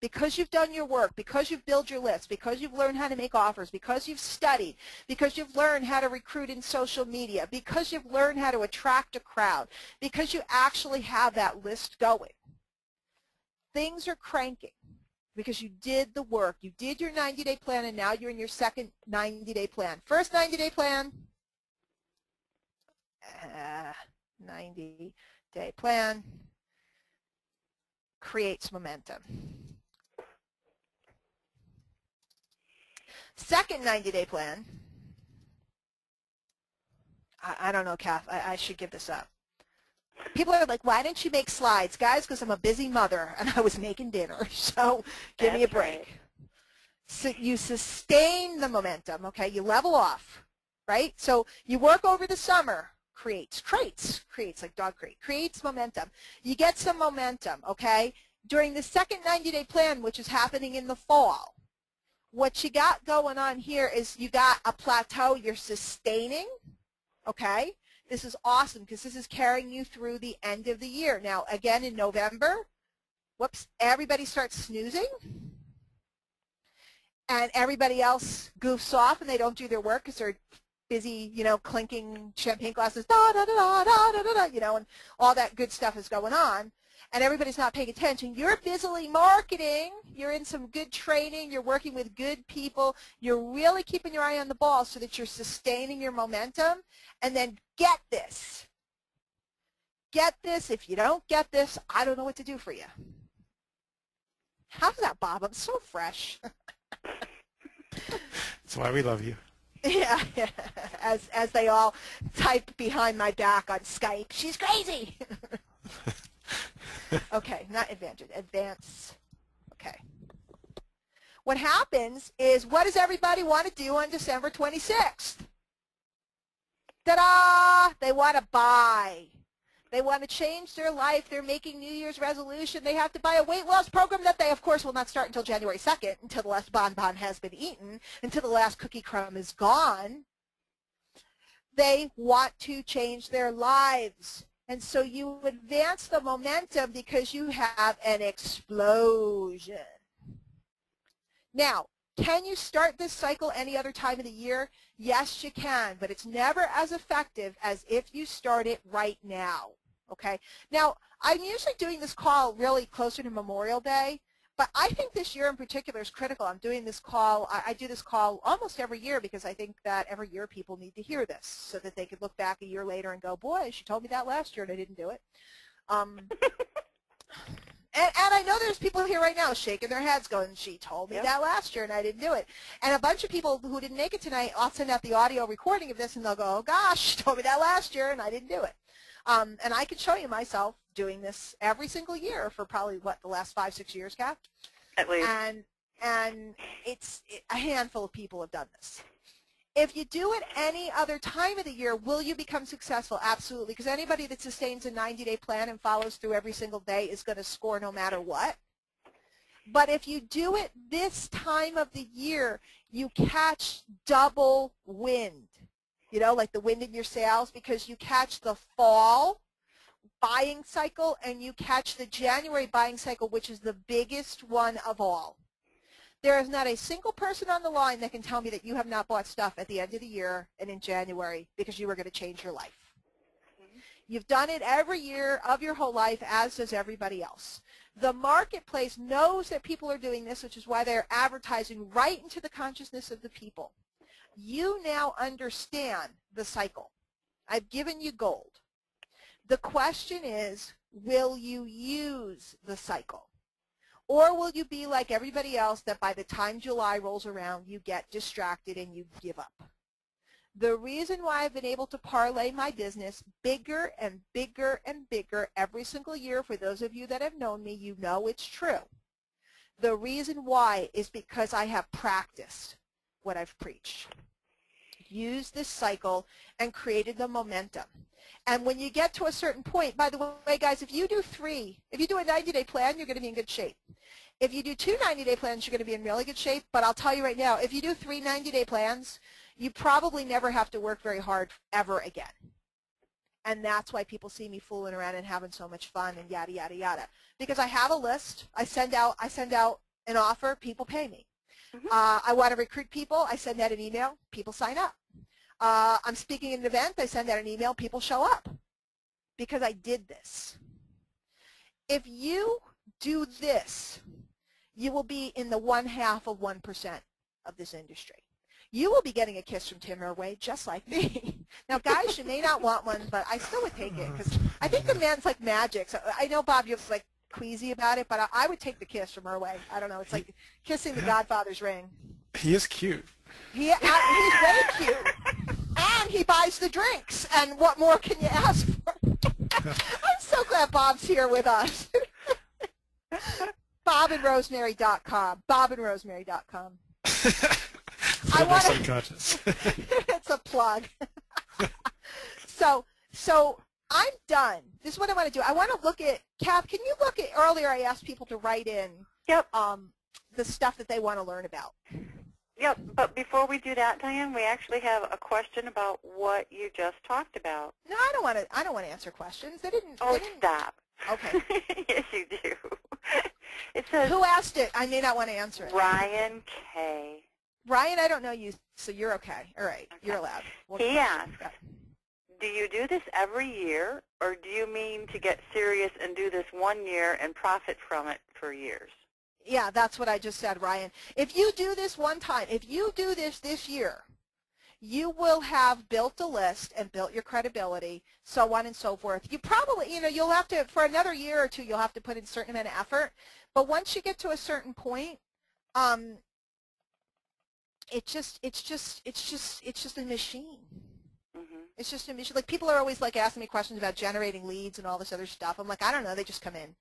because you've done your work, because you've built your list, because you've learned how to make offers, because you've studied, because you've learned how to recruit in social media, because you've learned how to attract a crowd, because you actually have that list going. Things are cranking because you did the work. You did your 90-day plan, and now you're in your second 90-day plan. First 90-day plan, 90-day plan creates momentum. Second 90-day plan, I don't know, Kath, I should give this up. People are like, why didn't you make slides? Guys, because I'm a busy mother and I was making dinner, so give me a break. Right. So you sustain the momentum, okay? You level off, right? So you work over the summer, creates like dog crate, creates momentum. You get some momentum, okay? During the second 90-day plan, which is happening in the fall, what you got going on here is you got a plateau you're sustaining, okay? This is awesome because this is carrying you through the end of the year. Now, again, in November, whoops, everybody starts snoozing, and everybody else goofs off and they don't do their work because they're busy, you know, clinking champagne glasses, da da da da da da da, you know, and all that good stuff is going on. And everybody's not paying attention. You're busily marketing. You're in some good training. You're working with good people. You're really keeping your eye on the ball so that you're sustaining your momentum. And then get this. Get this. If you don't get this, I don't know what to do for you. How's that, Bob? I'm so fresh. That's why we love you. Yeah, as they all type behind my back on Skype, she's crazy. Okay, not advantage, advance. Okay. What happens is, what does everybody want to do on December 26th? Ta-da! They want to buy. They want to change their life. They're making New Year's resolution. They have to buy a weight loss program that they, of course, will not start until January 2nd, until the last bonbon has been eaten, until the last cookie crumb is gone. They want to change their lives. And so you advance the momentum because you have an explosion. Now, can you start this cycle any other time of the year? Yes, you can, but it's never as effective as if you start it right now. Okay? Now, I'm usually doing this call really closer to Memorial Day, but I think this year in particular is critical. I'm doing this call, I do this call almost every year because I think that every year people need to hear this so that they could look back a year later and go, boy, she told me that last year and I didn't do it. And I know there's people here right now shaking their heads going, she told me that last year and I didn't do it. And a bunch of people who didn't make it tonight, I'll send out the audio recording of this and they'll go, oh gosh, she told me that last year and I didn't do it. And I can show you myself doing this every single year for probably, what, the last 5-6 years, Kath? At least. And it's a handful of people have done this. If you do it any other time of the year, will you become successful? Absolutely, because anybody that sustains a 90-day plan and follows through every single day is going to score no matter what. But if you do it this time of the year, you catch double wind, you know, like the wind in your sails, because you catch the fall buying cycle and you catch the January buying cycle, which is the biggest one of all. There is not a single person on the line that can tell me that you have not bought stuff at the end of the year and in January because you were going to change your life. You've done it every year of your whole life, as does everybody else. The marketplace knows that people are doing this, which is why they're advertising right into the consciousness of the people. You now understand the cycle. I've given you gold. The question is, will you use the cycle? Or will you be like everybody else that by the time July rolls around, you get distracted and you give up? The reason why I've been able to parlay my business bigger and bigger and bigger every single year, for those of you that have known me, you know it's true. The reason why is because I have practiced what I've preached. Used this cycle and created the momentum. And when you get to a certain point, by the way, guys, if you do a 90-day plan, you're going to be in good shape. If you do 2 90-day plans, you're going to be in really good shape. But I'll tell you right now, if you do 3 90-day plans, you probably never have to work very hard ever again. And that's why people see me fooling around and having so much fun and yada, yada, yada. Because I have a list. I send out an offer. People pay me. I want to recruit people. I send out an email. People sign up. I'm speaking at an event. I send out an email. People show up because I did this. If you do this, you will be in the 1/2 of 1% of this industry. You will be getting a kiss from Tim Irway just like me. Now, guys, you may not want one, but I still would take it because I think the man's like magic. So I know, Bob, you're like queasy about it, but I would take the kiss from Irway. I don't know. It's like kissing the Godfather's ring. He is cute. He's way cute. And he buys the drinks. And what more can you ask for? I'm so glad Bob's here with us. BobandRosemary.com. BobandRosemary.com. I want to. Unconscious. It's a plug. So I'm done. This is what I want to do. I want to look at, Kath, can you look at, earlier I asked people to write in the stuff that they want to learn about. Yep, but before we do that, Diane, we actually have a question about what you just talked about. No, I don't want to answer questions. They didn't. Stop. Okay. Yes, you do. It says, who asked it? I may not want to answer it. Ryan K. Ryan, I don't know you, so you're okay. All right, okay. You're allowed. He asked, do you do this every year, or do you mean to get serious and do this 1 year and profit from it for years? Yeah, that's what I just said, Ryan. If you do this one time, if you do this year, you will have built a list and built your credibility, so on and so forth. You probably, you'll have to, for another year or two, you'll have to put in a certain amount of effort. But once you get to a certain point, it's just a machine. Mhm. It's just a machine. Like, people are always like asking me questions about generating leads and all this other stuff. I'm like, I don't know, they just come in.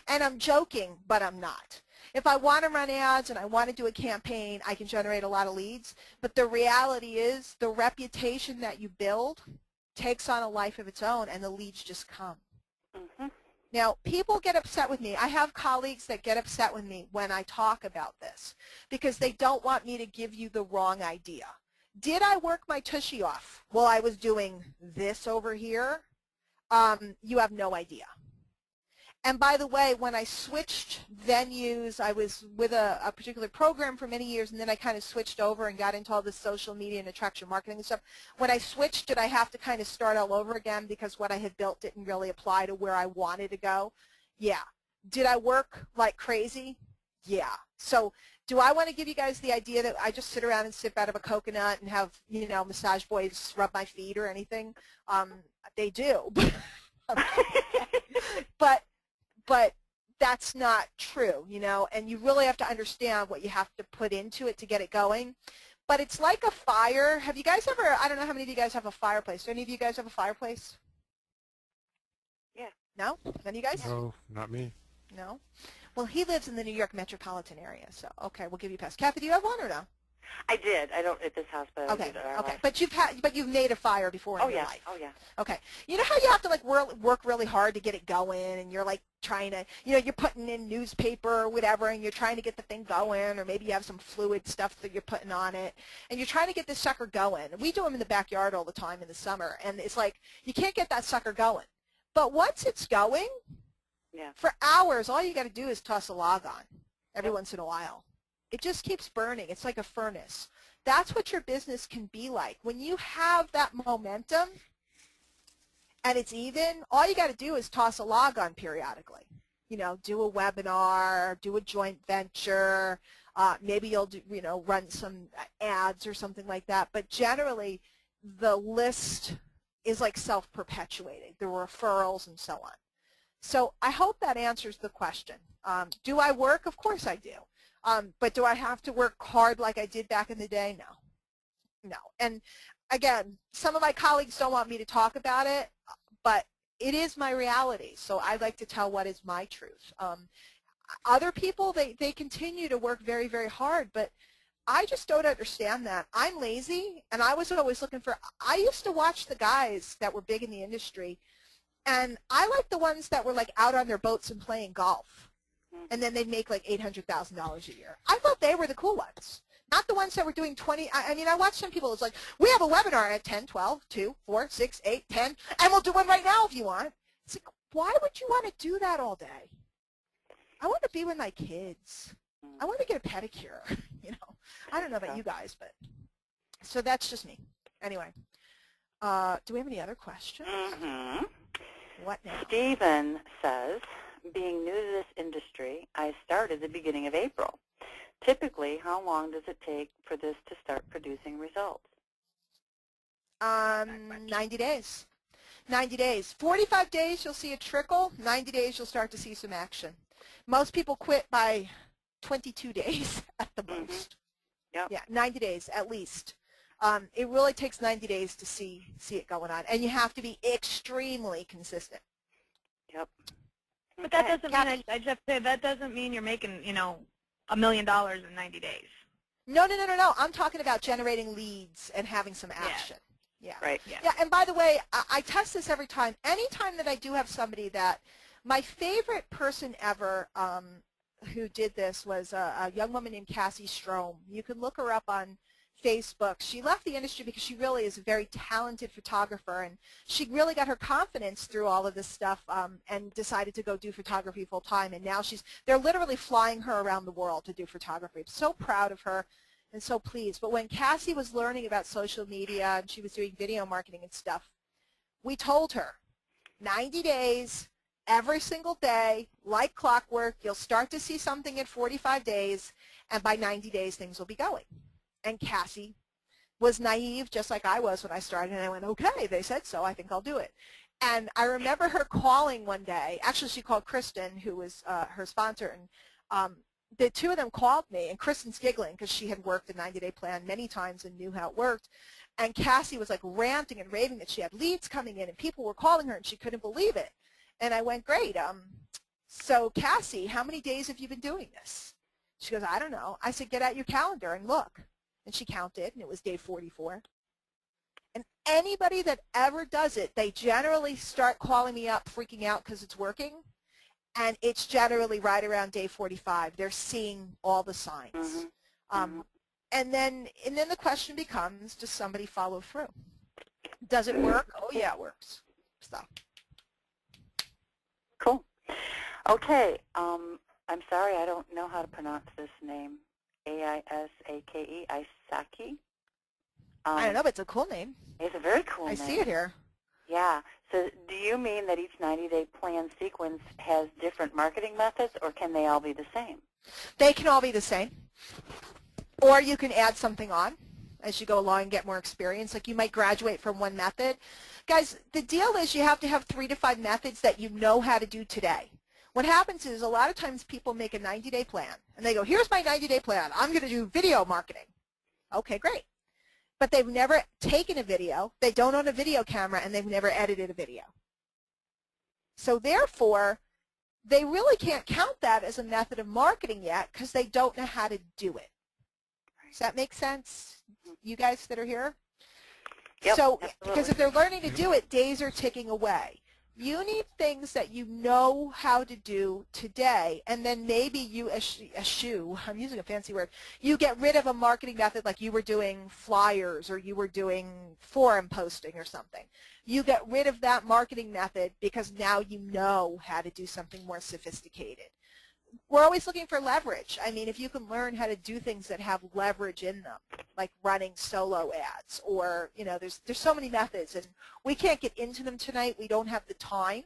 And I'm joking, but I'm not. If I want to run ads and I want to do a campaign, I can generate a lot of leads. But the reality is the reputation that you build takes on a life of its own, and the leads just come. Mhm. Now, people get upset with me. I have colleagues that get upset with me when I talk about this because they don't want me to give you the wrong idea. Did I work my tushy off while I was doing this over here? You have no idea. And by the way, when I switched venues, I was with a particular program for many years, and then I kind of switched over and got into all this social media and attraction marketing and stuff. When I switched, did I have to kind of start all over again because what I had built didn't really apply to where I wanted to go? Yeah. Did I work like crazy? Yeah. So do I want to give you guys the idea that I just sit around and sip out of a coconut and have, you know, massage boys rub my feet or anything? They do. But that's not true, you know, and you really have to understand what you have to put into it to get it going. But it's like a fire. Have you guys ever, I don't know how many of you guys have a fireplace. Do any of you guys have a fireplace? Yeah. No? None of you guys? No, not me. No? Well, he lives in the New York metropolitan area, so, okay, we'll give you a pass. Kathy, do you have one or no? I did. I don't at this house, but I Okay, did at our okay. last. But you've made a fire before in your life. Oh, yeah. Okay. You know how you have to like work really hard to get it going, and you're like trying to, you know, you're putting in newspaper or whatever, and you're trying to get the thing going, or maybe you have some fluid stuff that you're putting on it, and you're trying to get this sucker going. We do them in the backyard all the time in the summer, and it's like you can't get that sucker going. But once it's going, Yeah. for hours, all you got to do is toss a log on every once in a while. It just keeps burning. It's like a furnace. That's what your business can be like. When you have that momentum and it's even, all you got to do is toss a log on periodically. You know, do a webinar, do a joint venture. Maybe you'll do, you know, run some ads or something like that. But generally, the list is like self-perpetuating, the referrals and so on. So I hope that answers the question. Do I work? Of course I do. But do I have to work hard like I did back in the day? No. No. And again, some of my colleagues don't want me to talk about it, but it is my reality. So I like to tell what is my truth. Other people, they continue to work very, very hard, but I just don't understand that. I'm lazy, and I was always looking for, I used to watch the guys that were big in the industry, and I like the ones that were like out on their boats and playing golf. And then they'd make like $800,000 a year. I thought they were the cool ones, not the ones that were doing 20. I mean, I watch some people, it's like, we have a webinar at 10, 12, 2, 4, 6, 8, 10, and we'll do one right now if you want. It's like, why would you want to do that all day? I want to be with my kids. I want to get a pedicure, you know. I don't know about you guys, but so that's just me. Anyway, do we have any other questions? Mm-hmm. What now? Stephen says, being new to this industry, I started the beginning of April. Typically, how long does it take for this to start producing results? 90 days. 90 days. 45 days, you'll see a trickle. 90 days, you'll start to see some action. Most people quit by 22 days at the most. Yep. Yeah, 90 days at least. It really takes 90 days to see it going on, and you have to be extremely consistent. Yep. But that doesn't mean, I just say, that doesn't mean you're making, you know, $1 million in 90 days. No. I'm talking about generating leads and having some action. Yeah. Right. Yeah, and by the way, I test this every time. Anytime that I do have somebody that, my favorite person ever who did this was a young woman named Cassie Strom. You can look her up on Facebook. She left the industry because she really is a very talented photographer, and she really got her confidence through all of this stuff and decided to go do photography full time. And now they're literally flying her around the world to do photography. I'm so proud of her and so pleased. But when Cassie was learning about social media and she was doing video marketing and stuff, we told her 90 days, every single day, like clockwork, you'll start to see something in 45 days, and by 90 days things will be going. And Cassie was naive, just like I was when I started, and I went, okay, they said so, I think I'll do it. And I remember her calling one day. Actually, she called Kristen, who was her sponsor, and the two of them called me, and Kristen's giggling because she had worked a 90-day plan many times and knew how it worked. And Cassie was like ranting and raving that she had leads coming in and people were calling her and she couldn't believe it. And I went, great. So Cassie, how many days have you been doing this? She goes, I don't know. I said, get out your calendar and look. And she counted, and it was day 44. And anybody that ever does it, they generally start calling me up, freaking out because it's working. And it's generally right around day 45. They're seeing all the signs. Mm-hmm. And then the question becomes, does somebody follow through? Does it work? Oh, yeah, it works. So. Cool. Okay. I'm sorry, I don't know how to pronounce this name. A-I-S-A-K-E, Isaki? I don't know, but it's a cool name. It's a very cool name. I see it here. Yeah. So do you mean that each 90-day plan sequence has different marketing methods, or can they all be the same? They can all be the same. Or you can add something on as you go along and get more experience. Like you might graduate from one method. Guys, the deal is you have to have 3 to 5 methods that you know how to do today. What happens is a lot of times people make a 90-day plan, and they go, here's my 90-day plan. I'm going to do video marketing. Okay, great. But they've never taken a video, they don't own a video camera, and they've never edited a video. So therefore, they really can't count that as a method of marketing yet because they don't know how to do it. Does that make sense, you guys that are here? Yep, so, absolutely. because if they're learning to do it, days are ticking away. You need things that you know how to do today, and then maybe you eschew, I'm using a fancy word, you get rid of a marketing method like you were doing flyers or you were doing forum posting or something. You get rid of that marketing method because now you know how to do something more sophisticated. We're always looking for leverage. I mean, if you can learn how to do things that have leverage in them, like running solo ads, or, you know, there's so many methods, and we can't get into them tonight. We don't have the time.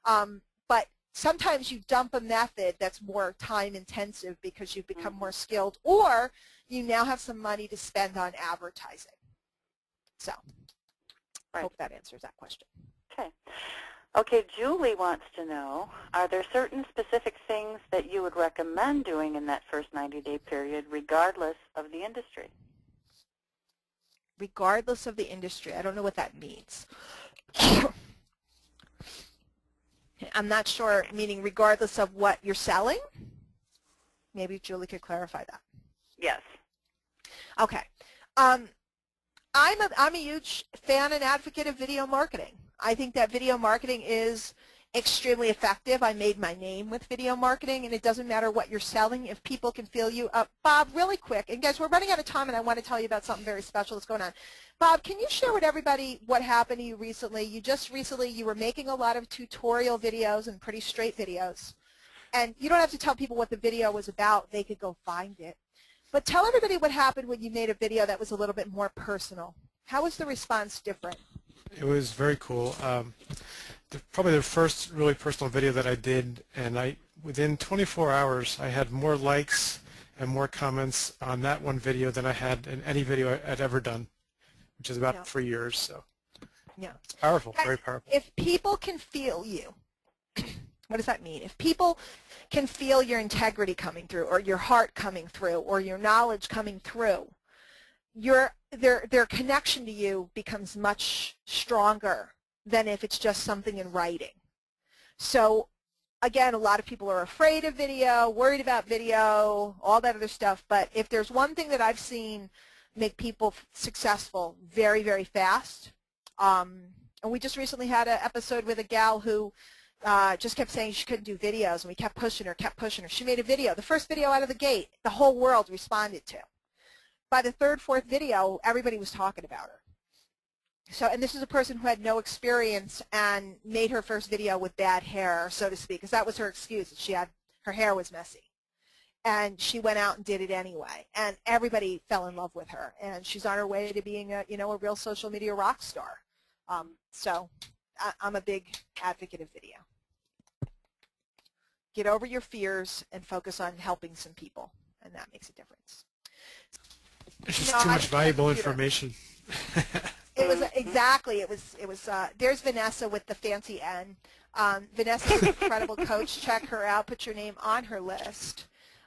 But sometimes you dump a method that's more time intensive because you've become more skilled, or you now have some money to spend on advertising. So I hope that answers that question. Okay. Okay, Julie wants to know, are there certain specific things that you would recommend doing in that first 90-day period regardless of the industry? Regardless of the industry. I don't know what that means. I'm not sure, meaning regardless of what you're selling? Maybe Julie could clarify that. Yes. Okay. I'm a huge fan and advocate of video marketing. I think that video marketing is extremely effective. I made my name with video marketing, and it doesn't matter what you're selling. If people can feel you up. Bob, really quick, and guys, we're running out of time, and I want to tell you about something very special that's going on. Bob, can you share with everybody what happened to you recently? You were making a lot of tutorial videos and pretty straight videos, and you don't have to tell people what the video was about. They could go find it. But tell everybody what happened when you made a video that was a little bit more personal. How was the response different? It was very cool. Probably the first really personal video that I did, and within 24 hours I had more likes and more comments on that one video than I had in any video I'd ever done, which is about 3 years. So yeah, it's powerful, very powerful. If people can feel you, what does that mean? If people can feel your integrity coming through, or your heart coming through, or your knowledge coming through, their connection to you becomes much stronger than if it's just something in writing. So again, a lot of people are afraid of video, worried about video, all that other stuff. But if there's one thing that I've seen make people successful very, very fast, and we just recently had an episode with a gal who just kept saying she couldn't do videos, and we kept pushing her, She made a video. The first video out of the gate, the whole world responded to. By the third, fourth video, everybody was talking about her. So, and this is a person who had no experience and made her first video with bad hair, so to speak, because that was her excuse. Her hair was messy. And she went out and did it anyway. And everybody fell in love with her. And she's on her way to being a real social media rock star. So I'm a big advocate of video. Get over your fears and focus on helping some people, and that makes a difference. It's just too much valuable information. It was exactly. It was. There's Vanessa with the fancy N. Vanessa's an incredible coach. Check her out. Put your name on her list.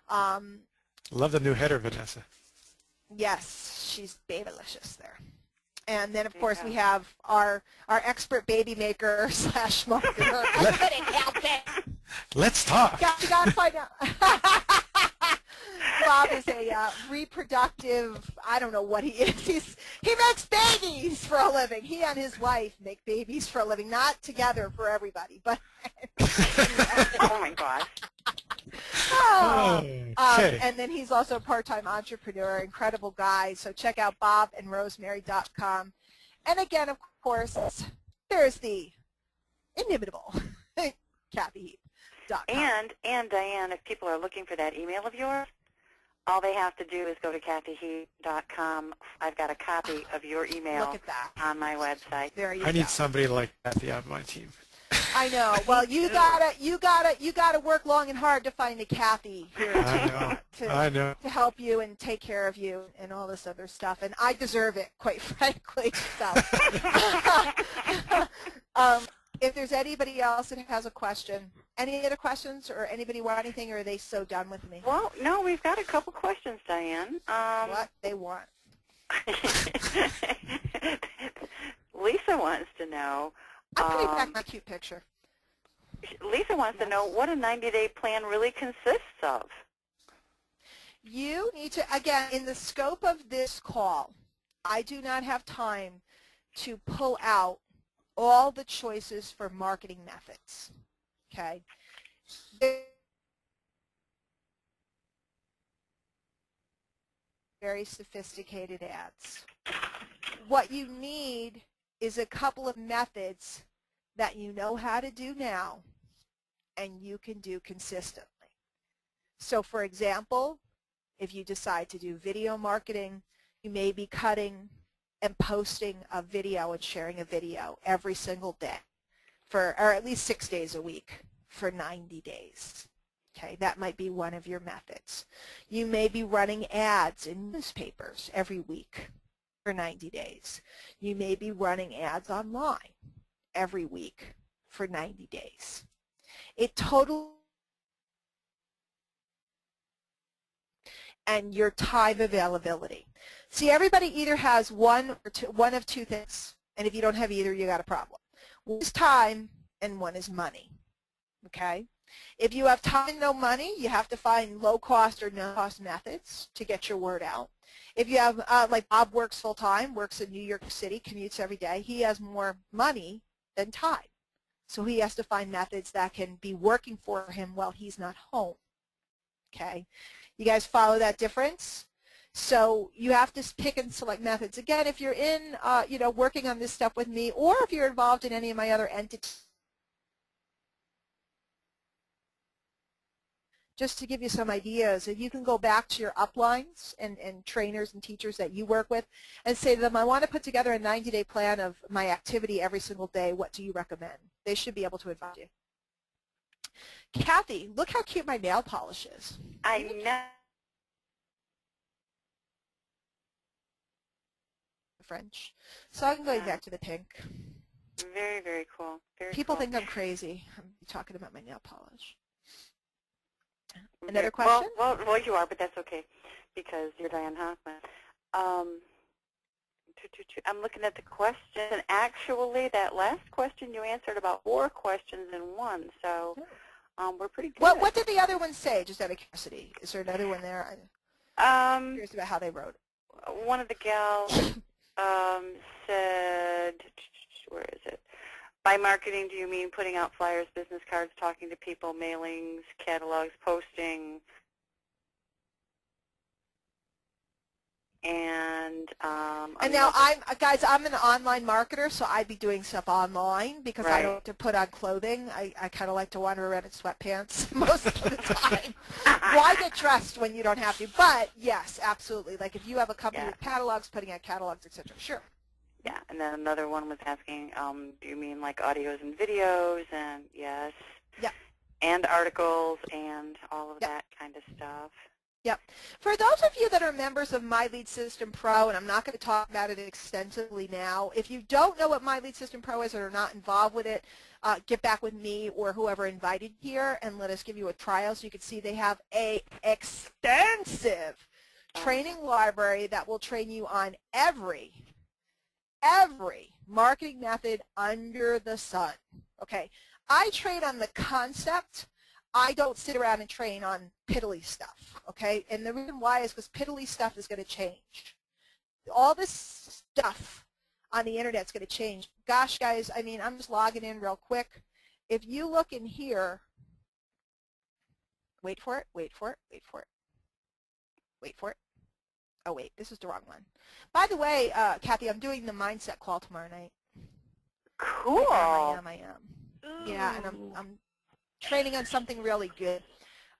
Love the new header, Vanessa. Yes, she's babylicious there. And then, of There you course, go. we have our expert baby maker / marketer. I couldn't help it. Let's talk. You got to find out. Bob is a reproductive, I don't know what he is. He makes babies for a living. He and his wife make babies for a living, not together for everybody, but Oh my gosh. Okay. and then he's also a part-time entrepreneur, incredible guy. So check out bobandrosemary.com. And again, of course, there's the inimitable KathyHeap.com. And Diane, if people are looking for that email of yours, all they have to do is go to KathyHeap.com. I've got a copy of your email Look at that. on my website. There you I go. need somebody like Kathy on my team. I know. Well, you gotta work long and hard to find a Kathy here I know. to help you and take care of you and all this other stuff. And I deserve it, quite frankly. So, if there's anybody else that has a question, any other questions, or anybody want anything, or are they so done with me? Well, no, we've got a couple questions, Diane. What they want. Lisa wants to know. I'm putting back my cute picture. Lisa wants to know what a 90-day plan really consists of. You need to, again, in the scope of this call, I do not have time to pull out all the choices for marketing methods, okay? Very sophisticated ads. What you need is a couple of methods that you know how to do now and you can do consistently. So for example, if you decide to do video marketing, you may be cutting and posting a video and sharing a video every single day or at least 6 days a week for 90 days. Okay, that might be one of your methods. You may be running ads in newspapers every week for 90 days. You may be running ads online every week for 90 days. It totally and your time availability. See, everybody either has one of two things, and if you don't have either, you got a problem. One is time and one is money. Okay? If you have time and no money, you have to find low-cost or no-cost methods to get your word out. If you have, like Bob works full-time, works in New York City, commutes every day, he has more money than time. So he has to find methods that can be working for him while he's not home. Okay? You guys follow that difference? So you have to pick and select methods. Again, if you're in, working on this stuff with me, or if you're involved in any of my other entities, just to give you some ideas, and you can go back to your uplines and trainers and teachers that you work with and say to them, I want to put together a 90-day plan of my activity every single day. What do you recommend? They should be able to advise you. Kathy, look how cute my nail polish is. I know. French. So I'm going back to the pink. Very, very cool. Very People cool. think I'm crazy. I'm talking about my nail polish. Another question? Well, you are, but that's okay because you're Diane Hochman. I'm looking at the question, and actually that last question you answered about 4 questions in one, so we're pretty good. What did the other one say, just out of curiosity? Is there another one there? I'm curious about how they wrote it. One of the gals said, where is it? By marketing, do you mean putting out flyers, business cards, talking to people, mailings, catalogs, posting? And now guys, I'm an online marketer, so I'd be doing stuff online because I don't have to put on clothing. I kind of like to wander around in sweatpants most of the time. Why get dressed when you don't have to? But yes, absolutely. Like if you have a company with catalogs, putting out catalogs, etc. Sure. Yeah, and then another one was asking, do you mean like audios and videos? And yes. Yeah. And articles and all of that kind of stuff. Yep. For those of you that are members of My Lead System Pro, and I'm not going to talk about it extensively now, if you don't know what My Lead System Pro is or are not involved with it, get back with me or whoever invited here and let us give you a trial so you can see they have a extensive training library that will train you on every marketing method under the sun. Okay. I train on the concept. I don't sit around and train on piddly stuff, okay? And the reason why is because piddly stuff is going to change. All this stuff on the internet is going to change. Gosh, guys, I mean, I'm just logging in real quick. If you look in here, wait for it, wait for it, wait for it, wait for it. Oh, wait, this is the wrong one. By the way, Kathy, I'm doing the mindset call tomorrow night. Cool. I am. Ooh. Yeah, and I'm training on something really good.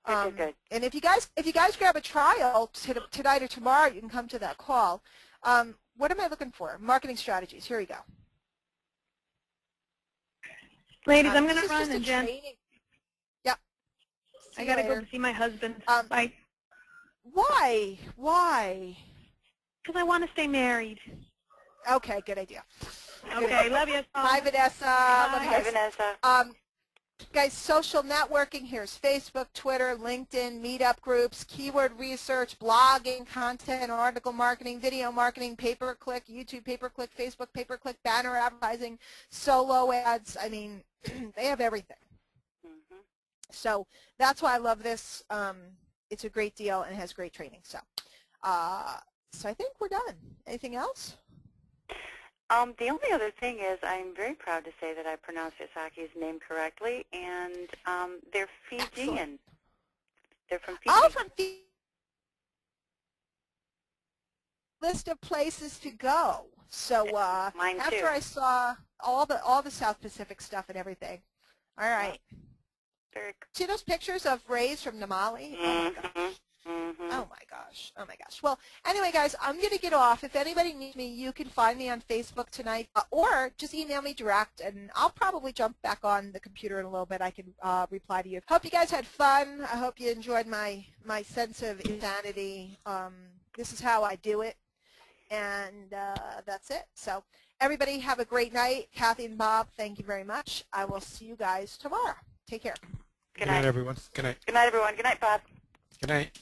Good. And if you guys grab a trial tonight or tomorrow, you can come to that call. What am I looking for? Marketing strategies. Here we go. Ladies, I'm going to run, and Jen, Yep. I got to go see my husband. Bye. Why? Why? Because I want to stay married. Okay, good idea. Okay, love you. Bye, Vanessa. Bye. Love you Hi, guys. Vanessa. Guys, social networking, here's Facebook, Twitter, LinkedIn, meetup groups, keyword research, blogging, content, article marketing, video marketing, pay-per-click, YouTube pay-per-click, Facebook pay-per-click, banner advertising, solo ads. I mean, they have everything. Mm-hmm. So that's why I love this. It's a great deal and it has great training. So I think we're done. Anything else? The only other thing is I'm very proud to say that I pronounced Isaki's name correctly, and they're Fijian. Excellent. They're from Fiji. Oh, from Fiji. List of places to go. So Mine after too. I saw all the South Pacific stuff and everything. All right. Very cool. See those pictures of rays from Namali? Oh my gosh. Mm-hmm. Oh my gosh. Oh my gosh. Well, anyway, guys, I'm going to get off. If anybody needs me, you can find me on Facebook tonight, or just email me direct, and I'll probably jump back on the computer in a little bit. I can reply to you. Hope you guys had fun. I hope you enjoyed my sense of insanity. This is how I do it, and that's it. So everybody have a great night. Kathy and Bob, thank you very much. I will see you guys tomorrow. Take care. Good night, night, everyone. Good night. Good night, everyone. Good night, Bob. Good night.